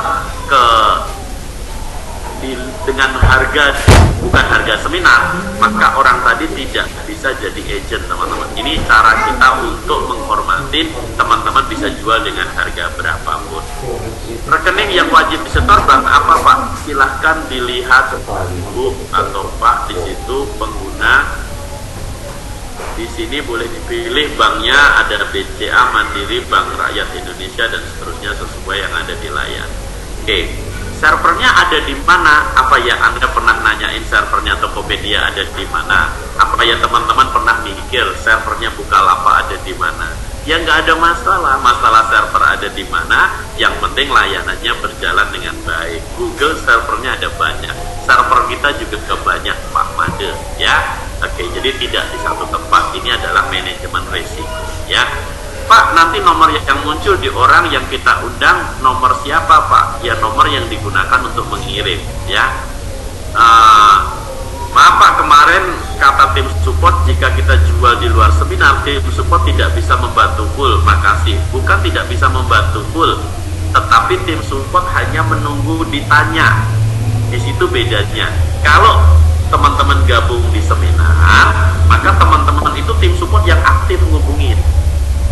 Speaker 1: dengan harga bukan harga seminar, maka orang tadi tidak bisa jadi agent teman-teman. Ini cara kita untuk menghormati teman-teman bisa jual dengan harga berapapun. Rekening yang wajib disetor bank apa Pak? Silahkan dilihat Bu atau Pak, di situ pengguna. Di sini boleh dipilih banknya, ada BCA, Mandiri, Bank Rakyat Indonesia dan seterusnya sesuai yang ada di layar. Oke, servernya ada di mana? Apa ya Anda pernah nanyain servernya Tokopedia ada di mana? Apa ya teman-teman pernah mikir servernya Bukalapak ada di mana? Ya nggak ada masalah server ada di mana, yang penting layanannya berjalan dengan baik. Google servernya ada banyak, server kita juga banyak Pak Made, ya. Oke, jadi tidak di satu tempat. Ini adalah manajemen risiko, ya. Pak, nanti nomor yang muncul di orang yang kita undang nomor siapa Pak? Ya nomor yang digunakan untuk mengirim, ya. Maaf Pak, kemarin kata tim support jika kita jual di luar seminar, tim support tidak bisa membantu full. Makasih. Bukan tidak bisa membantu full, tetapi tim support hanya menunggu ditanya. Di situ bedanya. Kalau teman-teman gabung di seminar, maka teman-teman itu tim support yang aktif ngubungin.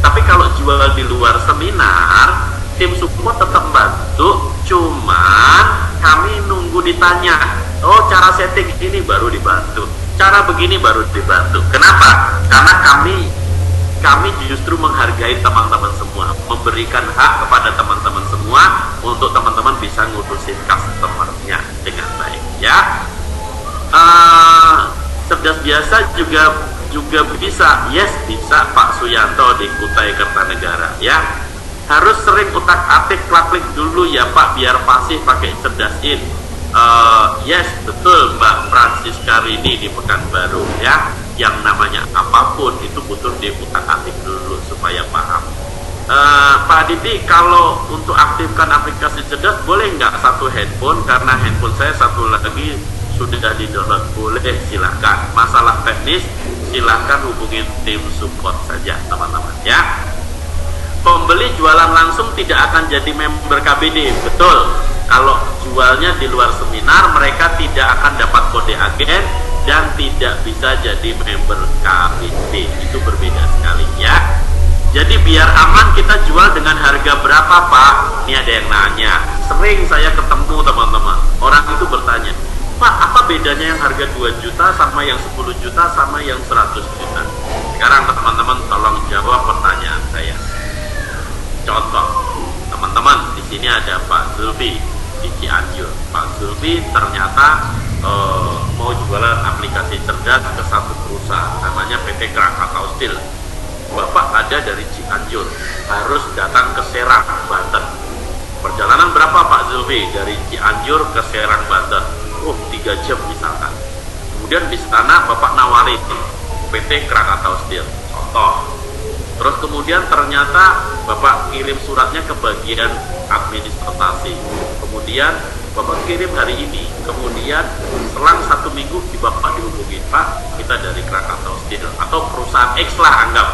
Speaker 1: Tapi kalau jual di luar seminar, tim support tetap bantu, cuman kami nunggu ditanya. Oh, cara setting ini baru dibantu, cara begini baru dibantu. Kenapa? Karena kami justru menghargai teman-teman semua, memberikan hak kepada teman-teman semua untuk teman-teman bisa ngurusin customer-nya dengan baik, ya. Cerdas biasa juga bisa, yes bisa Pak Suyanto di Kutai Kertanegara, ya. Harus sering utak-atik klik dulu ya Pak, biar pasif pakai cerdasin. Yes, betul Mbak Francisca Rini di Pekanbaru, ya. Yang namanya apapun itu butuh diutak-atik dulu supaya paham. Pak Didi, kalau untuk aktifkan aplikasi cerdas boleh nggak satu handphone? Karena handphone saya satu lagi sudah di-download. Boleh, silahkan. Masalah teknis silahkan hubungin tim support saja teman-teman, ya. Pembeli jualan langsung tidak akan jadi member KBD, betul. Kalau jualnya di luar seminar, mereka tidak akan dapat kode agen dan tidak bisa jadi member KBD. Itu berbeda sekali, ya. Jadi biar aman kita jual dengan harga berapa Pak? Ini ada yang nanya. Sering saya ketemu teman-teman, orang itu bertanya, Pak, apa bedanya yang harga 2 juta sama yang 10 juta sama yang 100 juta? Sekarang teman-teman tolong jawab pertanyaan saya. Contoh, teman-teman, di sini ada Pak Zulfi di Cianjur. Pak Zulfi ternyata mau jualan aplikasi cerdas ke satu perusahaan namanya PT Krakatau Steel. Bapak ada dari Cianjur, harus datang ke Serang, Banten. Perjalanan berapa Pak Zulfi dari Cianjur ke Serang, Banten? 3 jam misalkan. Kemudian di sana Bapak nawarin PT Krakatau Steel, contoh. Terus kemudian ternyata Bapak kirim suratnya ke bagian administrasi. Kemudian Bapak kirim hari ini. Kemudian selang 1 minggu di Bapak dihubungin, Pak, kita dari Krakatau Steel atau perusahaan X lah anggap.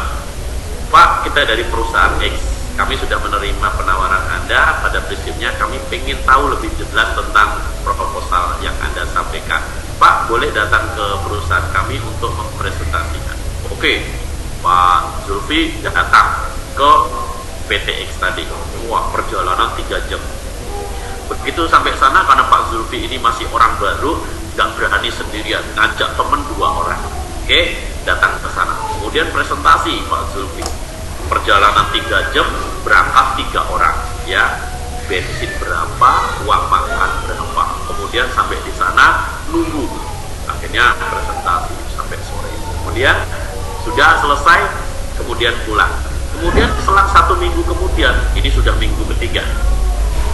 Speaker 1: Pak, kita dari perusahaan X. Kami sudah menerima penawaran Anda. Pada prinsipnya kami ingin tahu lebih jelas tentang proposal yang Anda sampaikan. Pak, boleh datang ke perusahaan kami untuk mempresentasikan. Oke, Pak Zulfi datang ke PTX tadi. Wah, perjalanan 3 jam. Begitu sampai sana, karena Pak Zulfi ini masih orang baru, nggak berani sendirian, ngajak temen 2 orang. Oke, datang ke sana. Kemudian presentasi Pak Zulfi. Perjalanan 3 jam, berangkat 3 orang, ya. Bensin berapa, uang makan berapa. Kemudian sampai di sana nunggu. Akhirnya presentasi sampai sore. Kemudian sudah selesai, kemudian pulang. Kemudian selang 1 minggu kemudian, ini sudah minggu ketiga,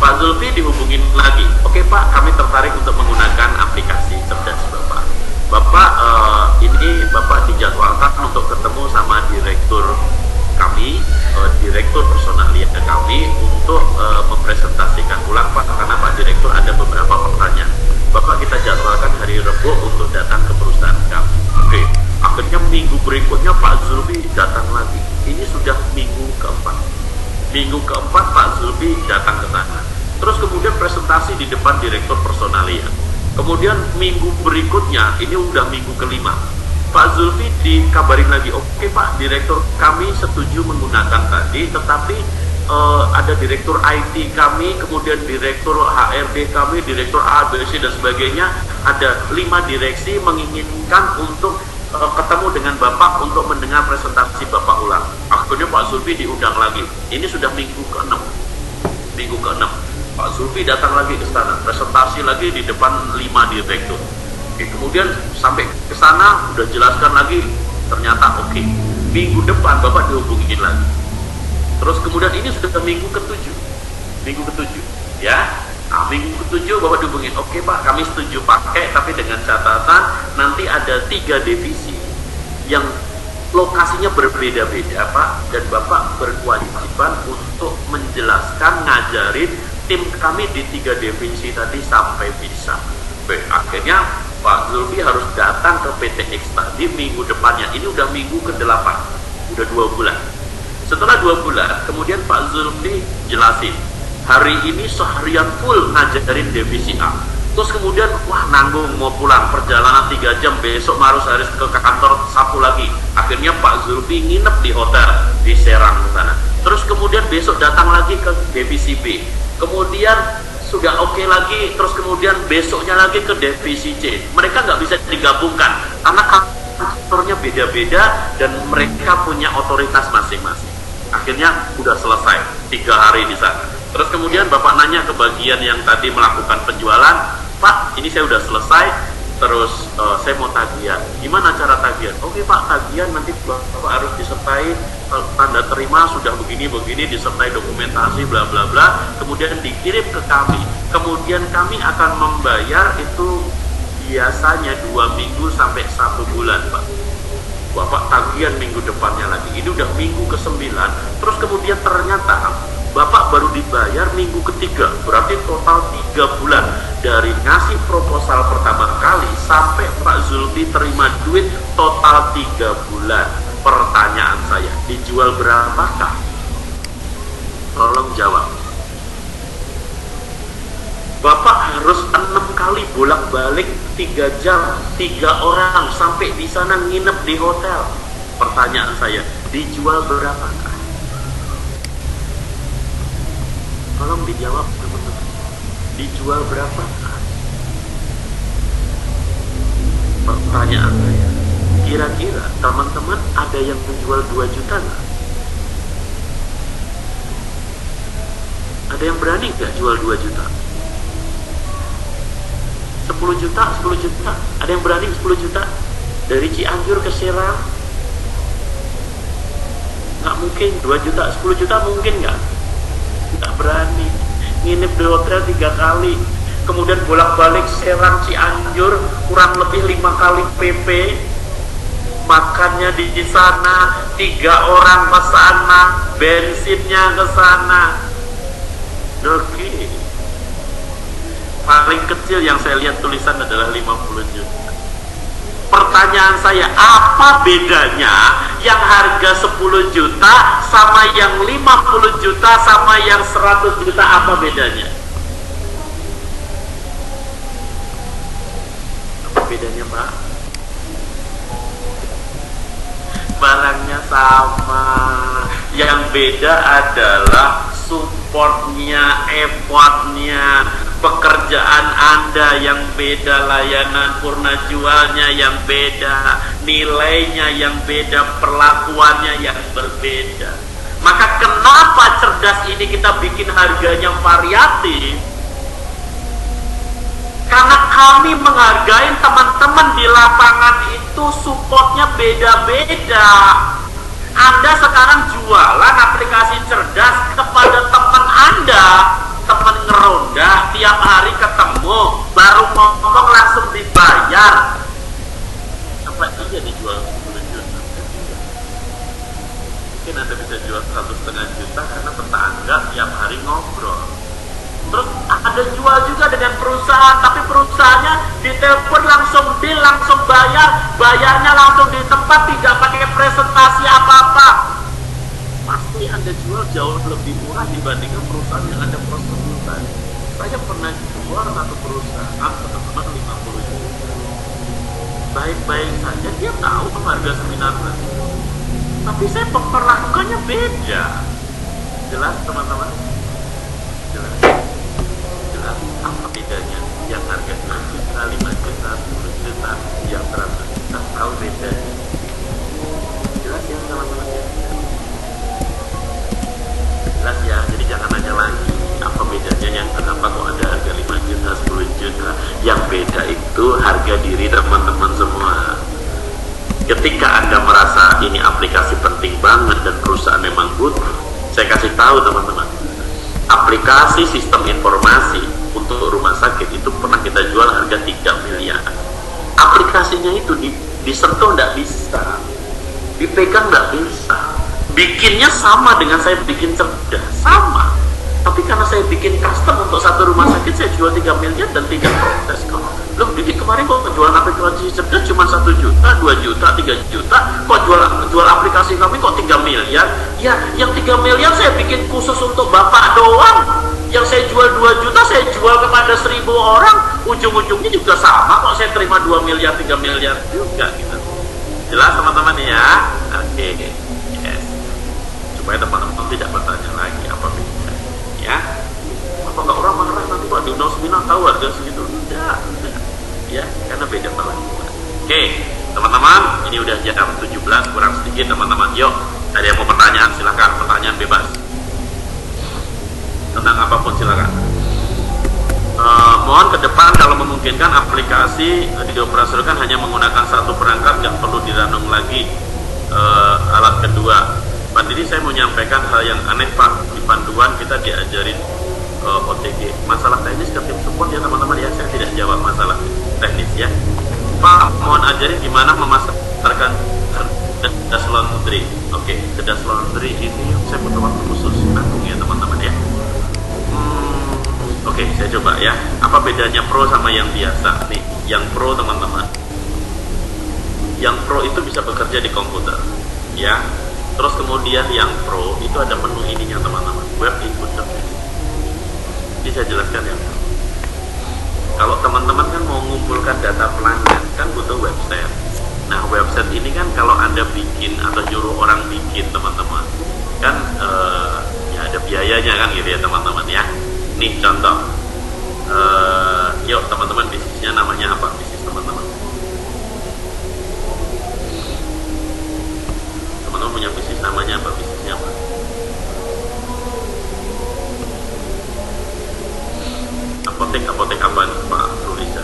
Speaker 1: Pak Zulfi dihubungin lagi. Oke Pak, kami tertarik untuk menggunakan aplikasi cerdas Bapak. Bapak, ini Bapak dijadwalkan untuk ketemu sama direktur kami, direktur personalia kami untuk mempresentasikan ulang Pak, karena Pak Direktur ada beberapa pertanyaan. Bapak kita jadwalkan hari Rabu untuk datang ke perusahaan kami. Oke. Akhirnya minggu berikutnya Pak Zulfi datang lagi. Ini sudah minggu keempat. Minggu keempat Pak Zulfi datang ke sana. Terus kemudian presentasi di depan direktur personalia. Kemudian minggu berikutnya, ini udah minggu kelima, Pak Zulfi dikabarin lagi, oke Pak, direktur kami setuju menggunakan tadi, tetapi ada direktur IT kami, kemudian direktur HRD kami, direktur A, B, C dan sebagainya, ada 5 direksi menginginkan untuk ketemu dengan Bapak untuk mendengar presentasi Bapak ulang. Akhirnya Pak Zulfi diundang lagi. Ini sudah minggu ke-6. Minggu ke-6. Pak Zulfi datang lagi ke sana, presentasi lagi di depan 5 direktur. Oke, kemudian sampai ke sana udah jelaskan lagi, ternyata oke. Minggu depan Bapak dihubungin lagi. Terus kemudian ini sudah minggu ke-7, ya. Nah, minggu ke-7 Bapak dihubungin, oke Pak, kami setuju pakai, tapi dengan catatan nanti ada 3 divisi yang lokasinya berbeda-beda Pak, dan Bapak berkewajiban untuk menjelaskan, ngajarin tim kami di 3 divisi tadi sampai bisa. Akhirnya Pak Zulfi harus datang ke PTX tadi minggu depannya. Ini udah minggu ke-8, udah 2 bulan. Setelah 2 bulan, kemudian Pak Zulfi jelasin, hari ini seharian full ngajarin divisi A. Terus kemudian, wah nanggung mau pulang, perjalanan 3 jam, besok harus ke kantor Sabtu lagi. Akhirnya Pak Zulfi nginep di hotel di Serang sana. Terus kemudian besok datang lagi ke divisi B. Kemudian sudah oke lagi, terus kemudian besoknya lagi ke divisi C. Mereka nggak bisa digabungkan karena kantornya beda-beda dan mereka punya otoritas masing-masing. Akhirnya udah selesai 3 hari di sana. Terus kemudian Bapak nanya ke bagian yang tadi melakukan penjualan, Pak, ini saya udah selesai, terus saya mau tagihan. Gimana cara tagihan? Oke Pak, tagihan nanti Bapak harus disertai tanda terima sudah begini-begini, disertai dokumentasi bla bla bla, kemudian dikirim ke kami. Kemudian kami akan membayar itu biasanya 2 minggu sampai 1 bulan Pak. Bapak tagihan minggu depannya lagi. Ini udah minggu ke-9, terus kemudian ternyata Bapak baru dibayar minggu ke-3, berarti total 3 bulan dari ngasih proposal pertama kali sampai Pak Zulfi terima duit total 3 bulan. Pertanyaan saya, dijual berapakah? Tolong jawab. Bapak harus 6 kali bolak-balik 3 jam, 3 orang sampai di sana nginep di hotel. Pertanyaan saya, dijual berapakah? Tolong dijawab teman-teman. Dijual berapakah? Pertanyaan saya, kira-kira teman-teman ada yang menjual 2 juta nggak? Ada yang berani nggak jual 2 juta? 10 juta, 10 juta. Ada yang berani 10 juta? Dari Cianjur ke Serang? Nggak mungkin. 2 juta, 10 juta mungkin nggak? Nggak berani. Nginep di hotel 3 kali, kemudian bolak-balik Serang Cianjur kurang lebih 5 kali PP, makannya di sana, 3 orang ke sana, bensinnya ke sana. Oke. Paling kecil yang saya lihat tulisan adalah 50 juta. Pertanyaan saya, apa bedanya yang harga 10 juta sama yang 50 juta sama yang 100 juta, apa bedanya? Apa bedanya Pak? Barangnya sama, yang beda adalah supportnya, effortnya, pekerjaan Anda yang beda, layanan purna jualnya yang beda, nilainya yang beda, perlakuannya yang berbeda. Maka kenapa cerdas ini kita bikin harganya variatif? Karena kami menghargai teman-teman di lapangan itu supportnya beda-beda. Anda sekarang jualan aplikasi cerdas kepada teman Anda, teman ngeronda, tiap hari ketemu, baru ngomong langsung dibayar. Apa iya dijual 10 juta? Mungkin Anda bisa jual 1,5 juta karena tetangga tiap hari ngobrol. Terus ada jual juga dengan perusahaan, tapi perusahaannya ditelepon langsung deal, langsung bayar, bayarnya langsung di tempat, tidak pakai presentasi apa-apa. Pasti Anda jual jauh lebih murah dibandingkan perusahaan yang ada prosedur tadi. Saya pernah jual satu perusahaan teman-teman 50 juta. Baik-baik saja, dia tahu harga seminarnya, tapi saya memperlakukannya beda. Jelas teman-teman? Jelas. Apa bedanya? Yang harga 6 juta, 5 juta, 10 juta, yang 100 juta, tahu bedanya? Jelas ya teman-teman? Jelas ya, jadi jangan nanya lagi apa bedanya, yang kenapa kok ada harga 5 juta, 10 juta. Yang beda itu harga diri teman-teman semua. Ketika Anda merasa ini aplikasi penting banget dan perusahaan memang butuh, Saya kasih tahu teman-teman, aplikasi sistem informasi untuk rumah sakit itu pernah kita jual harga 3 miliar. Aplikasinya itu disentuh nggak bisa, dipegang nggak bisa, bikinnya sama dengan saya bikin cerdas, sama. Tapi karena saya bikin custom untuk satu rumah sakit, saya jual 3 miliar dan tidak protes kok. Loh, jadi kemarin kok jualan aplikasi cerdas cuma 1 juta, 2 juta, 3 juta, kok jual aplikasi kami kok 3 miliar? Ya, yang 3 miliar saya bikin khusus untuk bapak doang. Yang saya jual 2 juta, saya jual kepada 1.000 orang. Ujung-ujungnya juga sama kok, saya terima 2 miliar, 3 miliar juga gitu. Jelas teman-teman ya? Oke, yes. Supaya teman-teman tidak bertanya lagi apa bedanya, ya. Apa nggak orang marah nanti Pak di seminar tahu harga segitu? Enggak. Ya, karena beda perlakuan. Oke, teman-teman, ini udah jam 17 kurang sedikit teman-teman. Yuk, ada yang mau pertanyaan silakan, pertanyaan bebas. Tentang apapun silakan. Mohon ke depan kalau memungkinkan aplikasi dioperasikan hanya menggunakan satu perangkat, nggak perlu diranum lagi alat kedua. Pak Didi, saya mau menyampaikan hal yang aneh Pak. Di panduan kita diajarin OTG. Masalah teknis ke tim support ya teman-teman ya. Saya tidak jawab masalah teknis ya. Pak, mohon ajarin gimana memasarkan cerdas laundry. Oke, cerdas laundry ini saya butuh waktu khusus nanggung ya teman-teman ya. Oke, saya coba ya. Apa bedanya pro sama yang biasa? Nih, yang pro teman-teman. Yang pro itu bisa bekerja di komputer, ya. Terus kemudian yang pro itu ada menu ininya teman-teman. Web input service. Ini saya jelaskan ya. Kalau teman-teman kan mau mengumpulkan data pelanggan, kan butuh website. Nah, website ini kan kalau Anda bikin atau nyuruh orang bikin teman-teman, kan ya ada biayanya kan gitu ya teman-teman ya. Nih contoh, yuk teman-teman, bisnisnya namanya apa? Bisnis teman-teman. Teman-teman punya bisnis namanya apa? Bisnisnya apa? Apotek apa nih Pak Rulisa?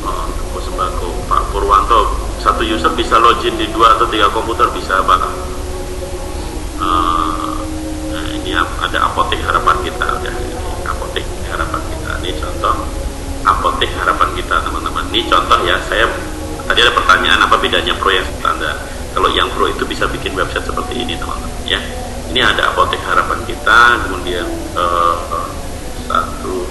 Speaker 1: Oh, toko sembako. Pak Purwanto, satu user bisa login di 2 atau 3 komputer bisa Pak? Nah, ini ada apotek harapan kita ya. Ini apotek harapan kita. Ini contoh apotek harapan kita teman-teman. Ini contoh ya. Saya tadi ada pertanyaan apa bedanya pro yang standar. Kalau yang pro itu bisa bikin website seperti ini teman-teman ya. Ini ada apotek harapan kita, kemudian satu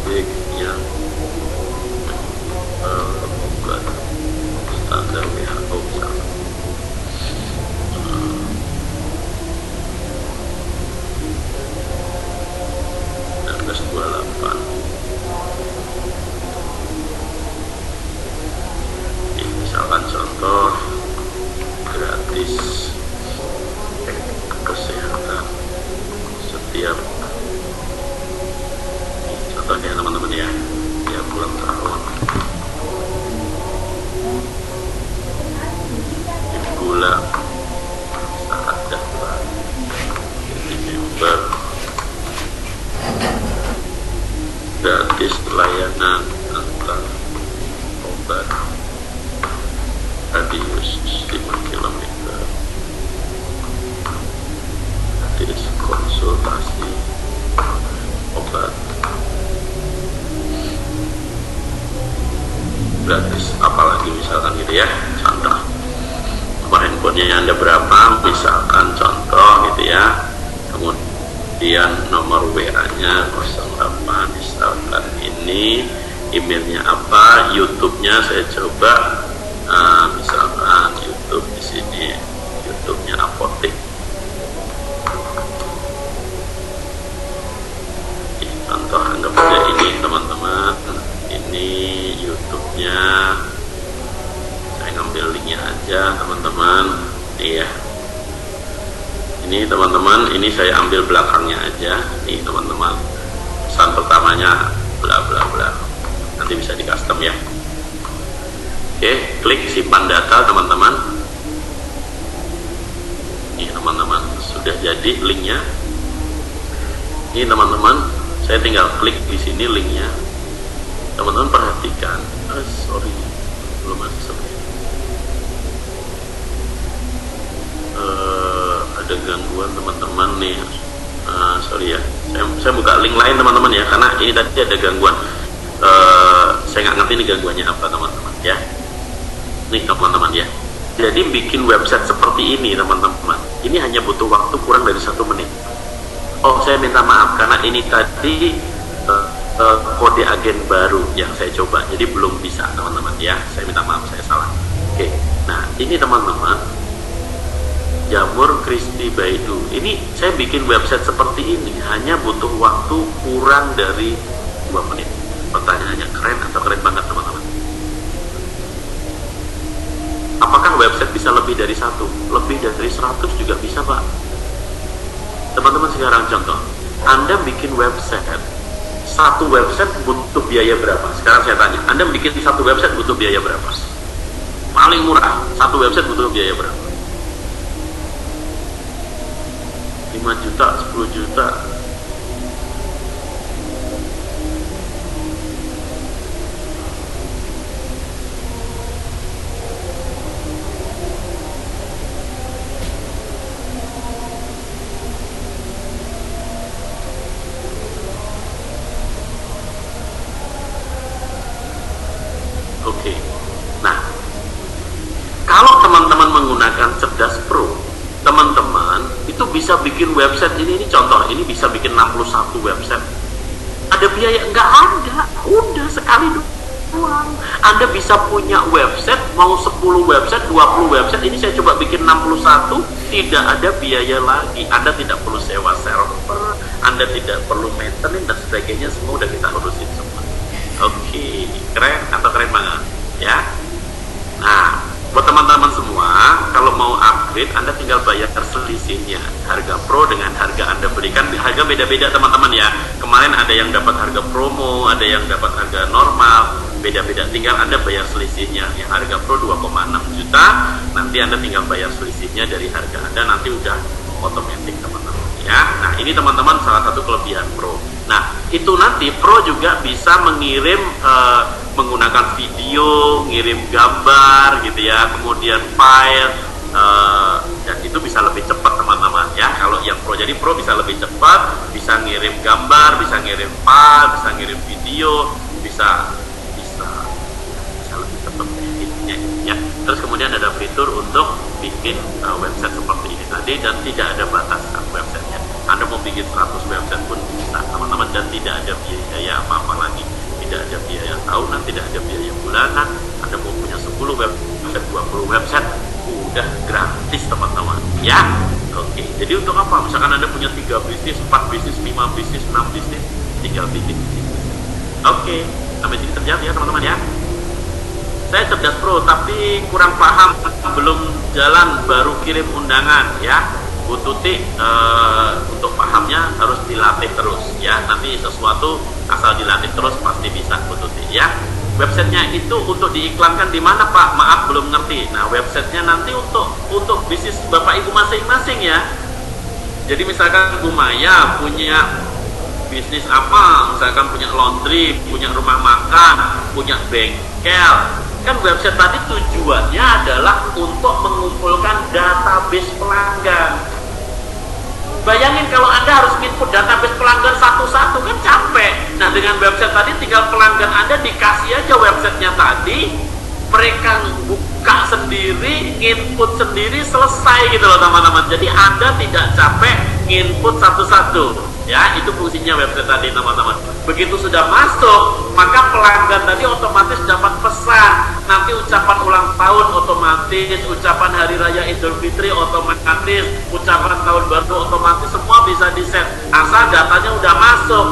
Speaker 1: big yang buat standar WHO misalnya. 1928. Ini misalkan contoh gratis kesehatan setiap, contohnya teman-teman ya, tiap ulang tahun gula saat daftar jadi member, gratis layanan antar obat radius 5 km, gratis konsultasi obat, gratis apalagi misalkan gitu ya. Contoh nomor handphonenya Anda berapa misalkan contoh gitu ya, kemudian nomor WA nya 08 misalkan ini, emailnya apa, YouTube-nya saya coba misalkan YouTube di sini, YouTube-nya apotek. Contoh anggap aja ini teman-teman, ini YouTube-nya, saya ngambil linknya aja teman-teman. Ini ya, ini teman-teman, ini saya ambil belakangnya aja. Nih teman-teman, pesan pertamanya bla bla bla, nanti bisa di custom ya. Oke, klik simpan data teman-teman. Ini teman-teman, sudah jadi linknya. Ini teman-teman, saya tinggal klik di sini linknya. Teman-teman perhatikan, sorry belum masuk. ada gangguan teman-teman nih. Sorry ya, saya buka link lain teman-teman ya, karena ini tadi ada gangguan. Saya nggak ngerti ini gangguannya apa teman-teman ya. Nih teman-teman ya, jadi bikin website seperti ini teman-teman, ini hanya butuh waktu kurang dari 1 menit. Oh, saya minta maaf karena ini tadi kode agen baru yang saya coba, jadi belum bisa teman-teman ya. Saya minta maaf, saya salah. Oke, nah ini teman-teman, Jamur Kristi Baidu. Ini saya bikin website seperti ini hanya butuh waktu kurang dari 2 menit. Pertanyaannya, keren atau keren banget teman-teman? Apakah website bisa lebih dari 1? Lebih dari 100 juga bisa, Pak. Teman-teman sekarang contoh, Anda bikin website, satu website butuh biaya berapa? Sekarang saya tanya, Anda bikin satu website butuh biaya berapa? Paling murah, satu website butuh biaya berapa? 5 juta, 10 juta. Oke. Nah, kalau teman-teman menggunakan Cerdas Pro, teman-teman itu bisa bikin website ini contoh, ini bisa bikin 61 website. Ada biaya? Nggak ada, udah sekali doang. Anda bisa punya website, mau 10 website, 20 website, ini saya coba bikin 61, tidak ada biaya lagi. Anda tidak perlu sewa server, Anda tidak perlu maintenance dan sebagainya, semua udah kita urusin semua. Oke, keren atau keren banget ya. Nah, buat teman-teman semua, kalau mau upgrade Anda tinggal bayar selisihnya. Harga pro dengan harga Anda berikan, harga beda-beda teman-teman ya. Kemarin ada yang dapat harga promo, ada yang dapat harga normal, beda-beda. Tinggal Anda bayar selisihnya. Yang harga pro 2,6 juta, nanti Anda tinggal bayar selisihnya dari harga Anda, nanti udah otomatis teman-teman ya. Nah, ini teman-teman salah satu kelebihan pro. Nah, itu nanti pro juga bisa mengirim menggunakan video, ngirim gambar gitu ya, kemudian file, dan itu bisa lebih cepat teman-teman ya. Kalau yang pro, jadi pro bisa lebih cepat, bisa ngirim gambar, bisa ngirim file, bisa ngirim video, bisa lebih cepat intinya ya. Terus kemudian ada fitur untuk bikin website seperti ini tadi, dan tidak ada batas websitenya. Anda mau bikin 100 website pun bisa teman-teman, dan tidak ada biaya apa-apa lagi. Tidak ada biaya tahunan, tidak ada biaya bulanan. Anda mau punya 10 website, 20 website, udah gratis teman-teman ya. Oke, jadi untuk apa? Misalkan Anda punya 3 bisnis, 4 bisnis, 5 bisnis, 6 bisnis, tinggal bikin. Oke, sampai sini terjadi ya teman-teman ya. Saya Cerdas Pro tapi kurang paham, belum jalan, baru kirim undangan ya. Bu Tuti, untuk pahamnya harus dilatih terus ya. Nanti sesuatu asal dilatih terus pasti bisa Bu Tuti ya. Websitenya itu untuk diiklankan di mana Pak? Maaf belum ngerti. Nah, websitenya nanti untuk bisnis Bapak Ibu masing-masing ya. Jadi misalkan Bu Maya punya bisnis apa? Misalkan punya laundry, punya rumah makan, punya bengkel. Kan website tadi tujuannya adalah untuk mengumpulkan database pelanggan. Bayangin kalau Anda harus input database pelanggan satu-satu, kan capek. Nah, dengan website tadi tinggal pelanggan Anda dikasih aja websitenya tadi, mereka buka sendiri, input sendiri, selesai gitu loh teman-teman. Jadi Anda tidak capek input satu-satu. Ya, itu fungsinya website tadi teman-teman. Begitu sudah masuk, maka pelanggan tadi otomatis dapat pesan. Nanti ucapan ulang tahun otomatis, ucapan hari raya Idul Fitri otomatis, ucapan tahun baru otomatis, semua bisa di-set. Asal datanya udah masuk.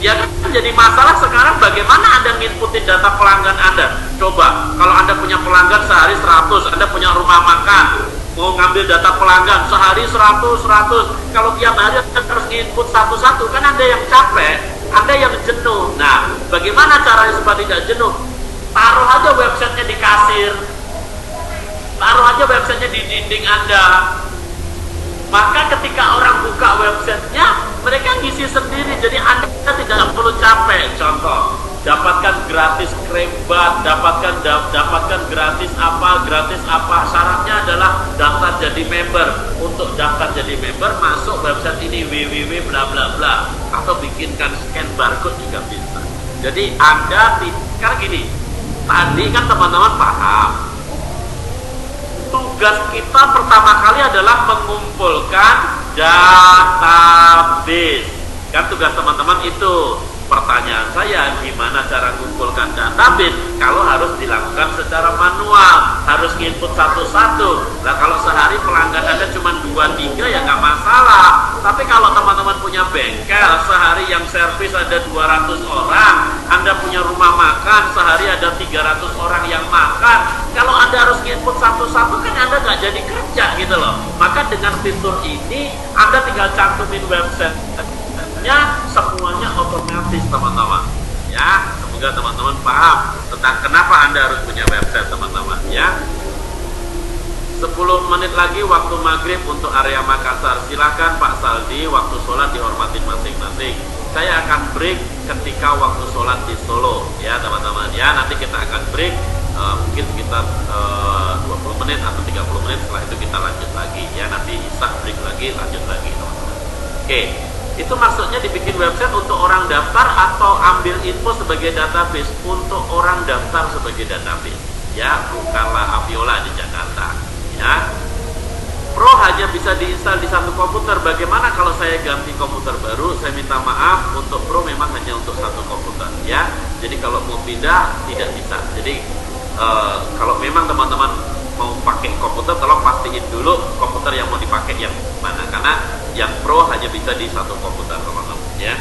Speaker 1: Ya kan, jadi masalah sekarang bagaimana Anda nginputin data pelanggan Anda. Coba, kalau Anda punya pelanggan sehari 100, Anda punya rumah makan, mau ngambil data pelanggan sehari 100. Kalau tiap hari harus input satu-satu, kan Anda yang capek, Anda yang jenuh. Nah, bagaimana caranya supaya tidak jenuh? Taruh aja websitenya di kasir, taruh aja websitenya di dinding Anda. Maka ketika orang buka websitenya, mereka ngisi sendiri, jadi Anda tidak perlu capek. Contoh, dapatkan gratis krim bat, dapatkan gratis apa, syaratnya adalah daftar jadi member. Untuk daftar jadi member, masuk website ini www bla bla bla, atau bikinkan scan barcode juga bisa. Jadi Anda kan gini, tadi kan teman-teman paham, tugas kita pertama kali adalah mengumpulkan database. Kan tugas teman-teman itu. Pertanyaan saya, gimana cara mengumpulkan database kalau harus dilakukan secara manual, harus input satu-satu. Nah, kalau sehari pelanggan Anda cuma 2-3 ya nggak masalah. Tapi kalau teman-teman punya bengkel, sehari yang servis ada 200 orang, Anda punya rumah makan, sehari ada 300 orang yang makan. Kalau Anda harus input satu-satu kan Anda nggak jadi kerja gitu loh. Maka dengan fitur ini Anda tinggal cantumin website, semuanya otomatis teman-teman ya. Semoga teman-teman paham tentang kenapa Anda harus punya website teman-teman ya. 10 menit lagi waktu maghrib untuk area Makassar. Silakan Pak Saldi, waktu sholat dihormatin masing-masing. Saya akan break ketika waktu sholat di Solo ya teman-teman ya. Nanti kita akan break mungkin sekitar 20 menit atau 30 menit. Setelah itu kita lanjut lagi ya. Nanti Isa break lagi, lanjut lagi teman-teman. Oke. Itu maksudnya dibikin website untuk orang daftar atau ambil info sebagai database? Untuk orang daftar sebagai database ya, bukanlah Aviola di Jakarta ya. Pro hanya bisa diinstal di satu komputer. Bagaimana kalau saya ganti komputer baru? Saya minta maaf, untuk Pro memang hanya untuk satu komputer ya. Jadi kalau mau pindah tidak bisa. Jadi kalau memang teman-teman mau pakai komputer, tolong pastiin dulu komputer yang mau dipakai yang mana, karena yang Pro hanya bisa di satu komputer teman-teman ya.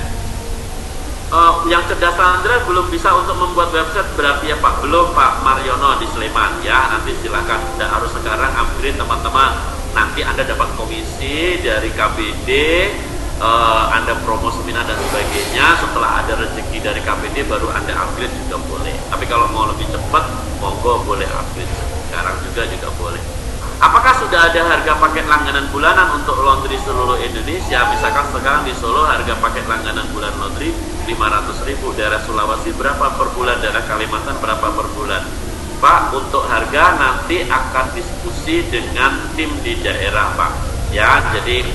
Speaker 1: Yang cerdas Android belum bisa untuk membuat website berarti ya Pak? Belum Pak Mariono di Sleman ya. Nanti silakan, tidak harus sekarang, upgrade teman-teman. Nanti Anda dapat komisi dari KBD, Anda promo seminar dan sebagainya. Setelah ada rezeki dari KBD baru Anda upgrade juga boleh. Tapi kalau mau lebih cepat, monggo boleh upgrade sekarang juga boleh. Apakah sudah ada harga paket langganan bulanan untuk laundry seluruh Indonesia? Misalkan sekarang di Solo harga paket langganan bulan laundry 500.000, daerah Sulawesi berapa per bulan, daerah Kalimantan berapa per bulan? Pak, untuk harga nanti akan diskusi dengan tim di daerah Pak ya. Jadi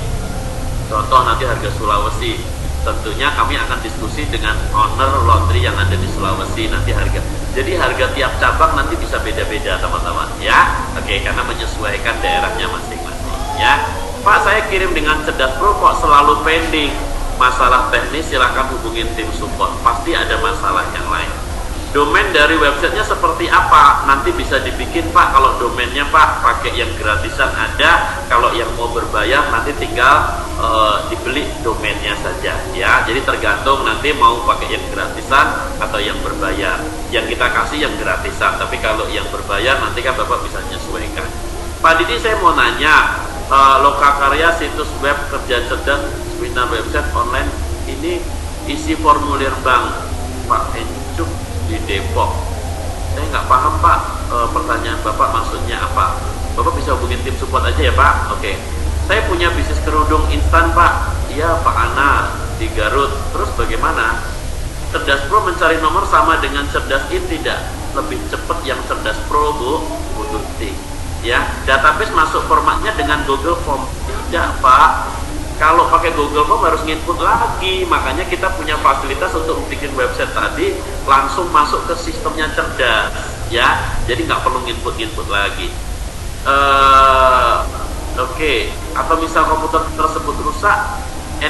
Speaker 1: contoh nanti harga Sulawesi, tentunya kami akan diskusi dengan owner laundry yang ada di Sulawesi nanti harga. Jadi harga tiap cabang nanti bisa beda-beda teman-teman ya. Oke, karena menyesuaikan daerahnya masing-masing ya. Pak, saya kirim dengan Cerdas Pro kok selalu pending. Masalah teknis silahkan hubungin tim support, pasti ada masalah yang lain. Domain dari websitenya seperti apa? Nanti bisa dibikin Pak. Kalau domainnya Pak pakai yang gratisan ada, kalau yang mau berbayar nanti tinggal dibeli domainnya saja ya. Jadi tergantung nanti mau pakai yang gratisan atau yang berbayar. Yang kita kasih yang gratisan, tapi kalau yang berbayar nanti kan Bapak bisa menyesuaikan. Pak Didi, saya mau nanya, Lokakarya situs web kerja cerdas seminar website online ini isi formulir bank Pak Encuk di Depok. Saya nggak paham Pak, pertanyaan Bapak maksudnya apa? Bapak bisa hubungin tim support aja ya Pak. Oke. Saya punya bisnis kerudung instan Pak. Iya Pak Ana di Garut. Terus bagaimana? Cerdas Pro mencari nomor sama dengan Cerdas In tidak? Lebih cepat yang Cerdas Pro Bu Tuti. Ya, database masuk formatnya dengan Google Form tidak Pak. Kalau pakai Google Form harus nginput lagi, makanya kita punya fasilitas untuk bikin website tadi langsung masuk ke sistemnya cerdas, ya. Jadi nggak perlu nginput lagi. Oke. Atau misal komputer tersebut rusak,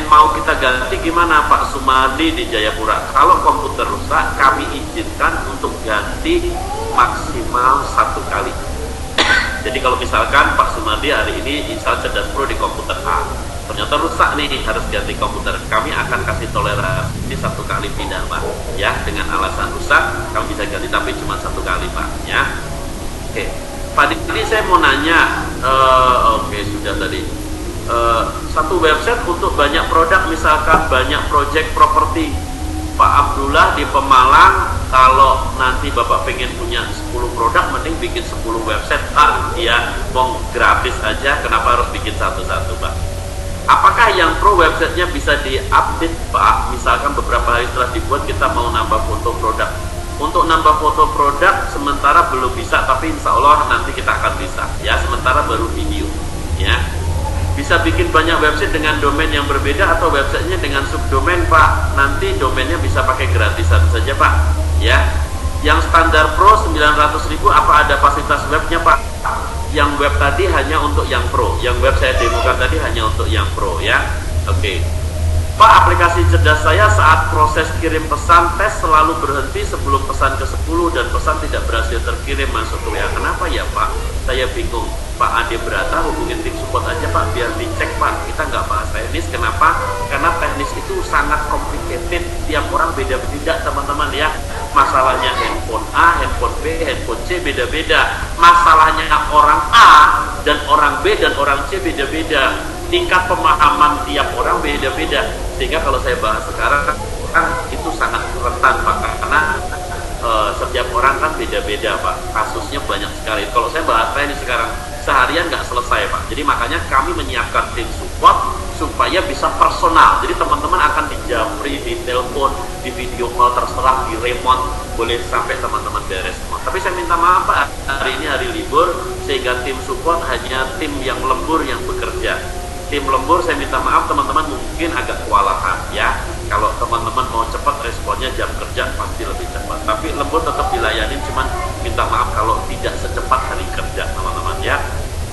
Speaker 1: mau kita ganti gimana Pak Sumadi di Jayapura? Kalau komputer rusak, kami izinkan untuk ganti maksimal 1 kali. Jadi kalau misalkan Pak Sumadi hari ini install Cerdas Pro di komputer A, ternyata rusak nih, harus ganti komputer, kami akan kasih toleransi 1 kali pindah Pak ya. Dengan alasan rusak kami bisa ganti, tapi cuma 1 kali Pak ya. Oke Pak Didi, saya mau nanya, oke sudah tadi, satu website untuk banyak produk, misalkan banyak project properti. Pak Abdullah di Pemalang, kalau nanti Bapak pengen punya 10 produk, mending bikin 10 website Pak ya, mau gratis aja, kenapa harus bikin satu-satu Pak? Apakah apakah yang pro websitenya bisa diupdate Pak? Misalkan beberapa hari setelah dibuat kita mau nambah foto produk. Untuk nambah foto produk sementara belum bisa, tapi insya Allah nanti kita akan bisa. Ya, sementara baru video. Ya, bisa bikin banyak website dengan domain yang berbeda atau websitenya dengan subdomain Pak. Nanti domainnya bisa pakai gratisan saja Pak. Ya, yang standar pro 900.000 apa ada fasilitas webnya Pak? Yang web tadi hanya untuk yang pro, yang web saya demokan tadi hanya untuk yang pro ya. Oke. Pak, aplikasi cerdas saya saat proses kirim pesan tes selalu berhenti sebelum pesan ke 10 dan pesan tidak berhasil terkirim masuk ke WA. Kenapa ya Pak? Saya bingung. Pak Ade Brata hubungin tim support aja Pak biar dicek Pak. Kita nggak bahas teknis. Kenapa? Karena teknis itu sangat complicated. Tiap orang beda-beda teman-teman ya. Masalahnya handphone A, handphone B, handphone C beda-beda. Masalahnya orang A dan orang B dan orang C beda-beda. Tingkat pemahaman tiap orang beda-beda. Sehingga kalau saya bahas sekarang kan itu sangat rentan Pak. Karena setiap orang kan beda-beda Pak. Kasusnya banyak sekali. Kalau saya bahas teknis sekarang seharian nggak selesai Pak. Jadi makanya kami menyiapkan tim support supaya bisa personal. Jadi teman-teman akan dijapri, di telepon, di video call terserah, di remote, boleh sampai teman-teman beres semua. Tapi saya minta maaf Pak, hari ini hari libur sehingga tim support hanya tim yang lembur yang bekerja. Tim lembur saya minta maaf teman-teman mungkin agak kewalahan ya. Kalau teman-teman mau cepat responnya jam kerja pasti lebih cepat. Tapi lembur tetap dilayani, cuman minta maaf kalau tidak secepat hari kerja teman-teman ya.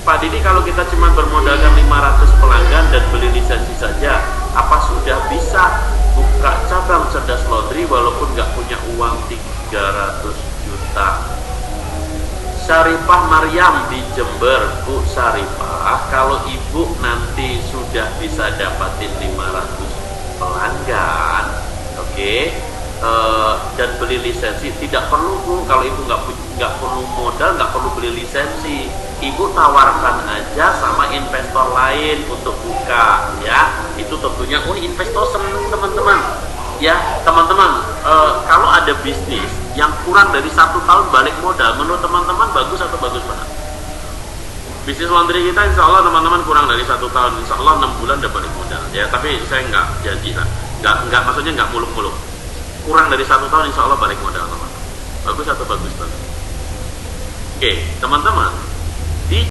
Speaker 1: Pak Didi, kalau kita cuma bermodalkan 500 pelanggan dan beli lisensi saja, apa sudah bisa buka cabang cerdas laundry walaupun nggak punya uang 300 juta? Syarifah Maryam di Jember. Bu Syarifah, kalau ibu nanti sudah bisa dapatin 500 pelanggan, oke, dan beli lisensi, tidak perlu Bu, kalau ibu nggak perlu modal, nggak perlu beli lisensi, ibu tawarkan aja sama investor lain untuk buka ya. Itu tentunya investor senang teman-teman ya. Teman-teman, kalau ada bisnis yang kurang dari 1 tahun balik modal, menurut teman-teman bagus atau bagus banget? Bisnis laundry kita insya Allah teman-teman kurang dari 1 tahun, insya Allah 6 bulan udah balik modal ya. Tapi saya nggak janji lah, nggak maksudnya nggak muluk-muluk. Kurang dari 1 tahun insya Allah balik modal teman-teman. Bagus atau bagus banget? Oke teman-teman, di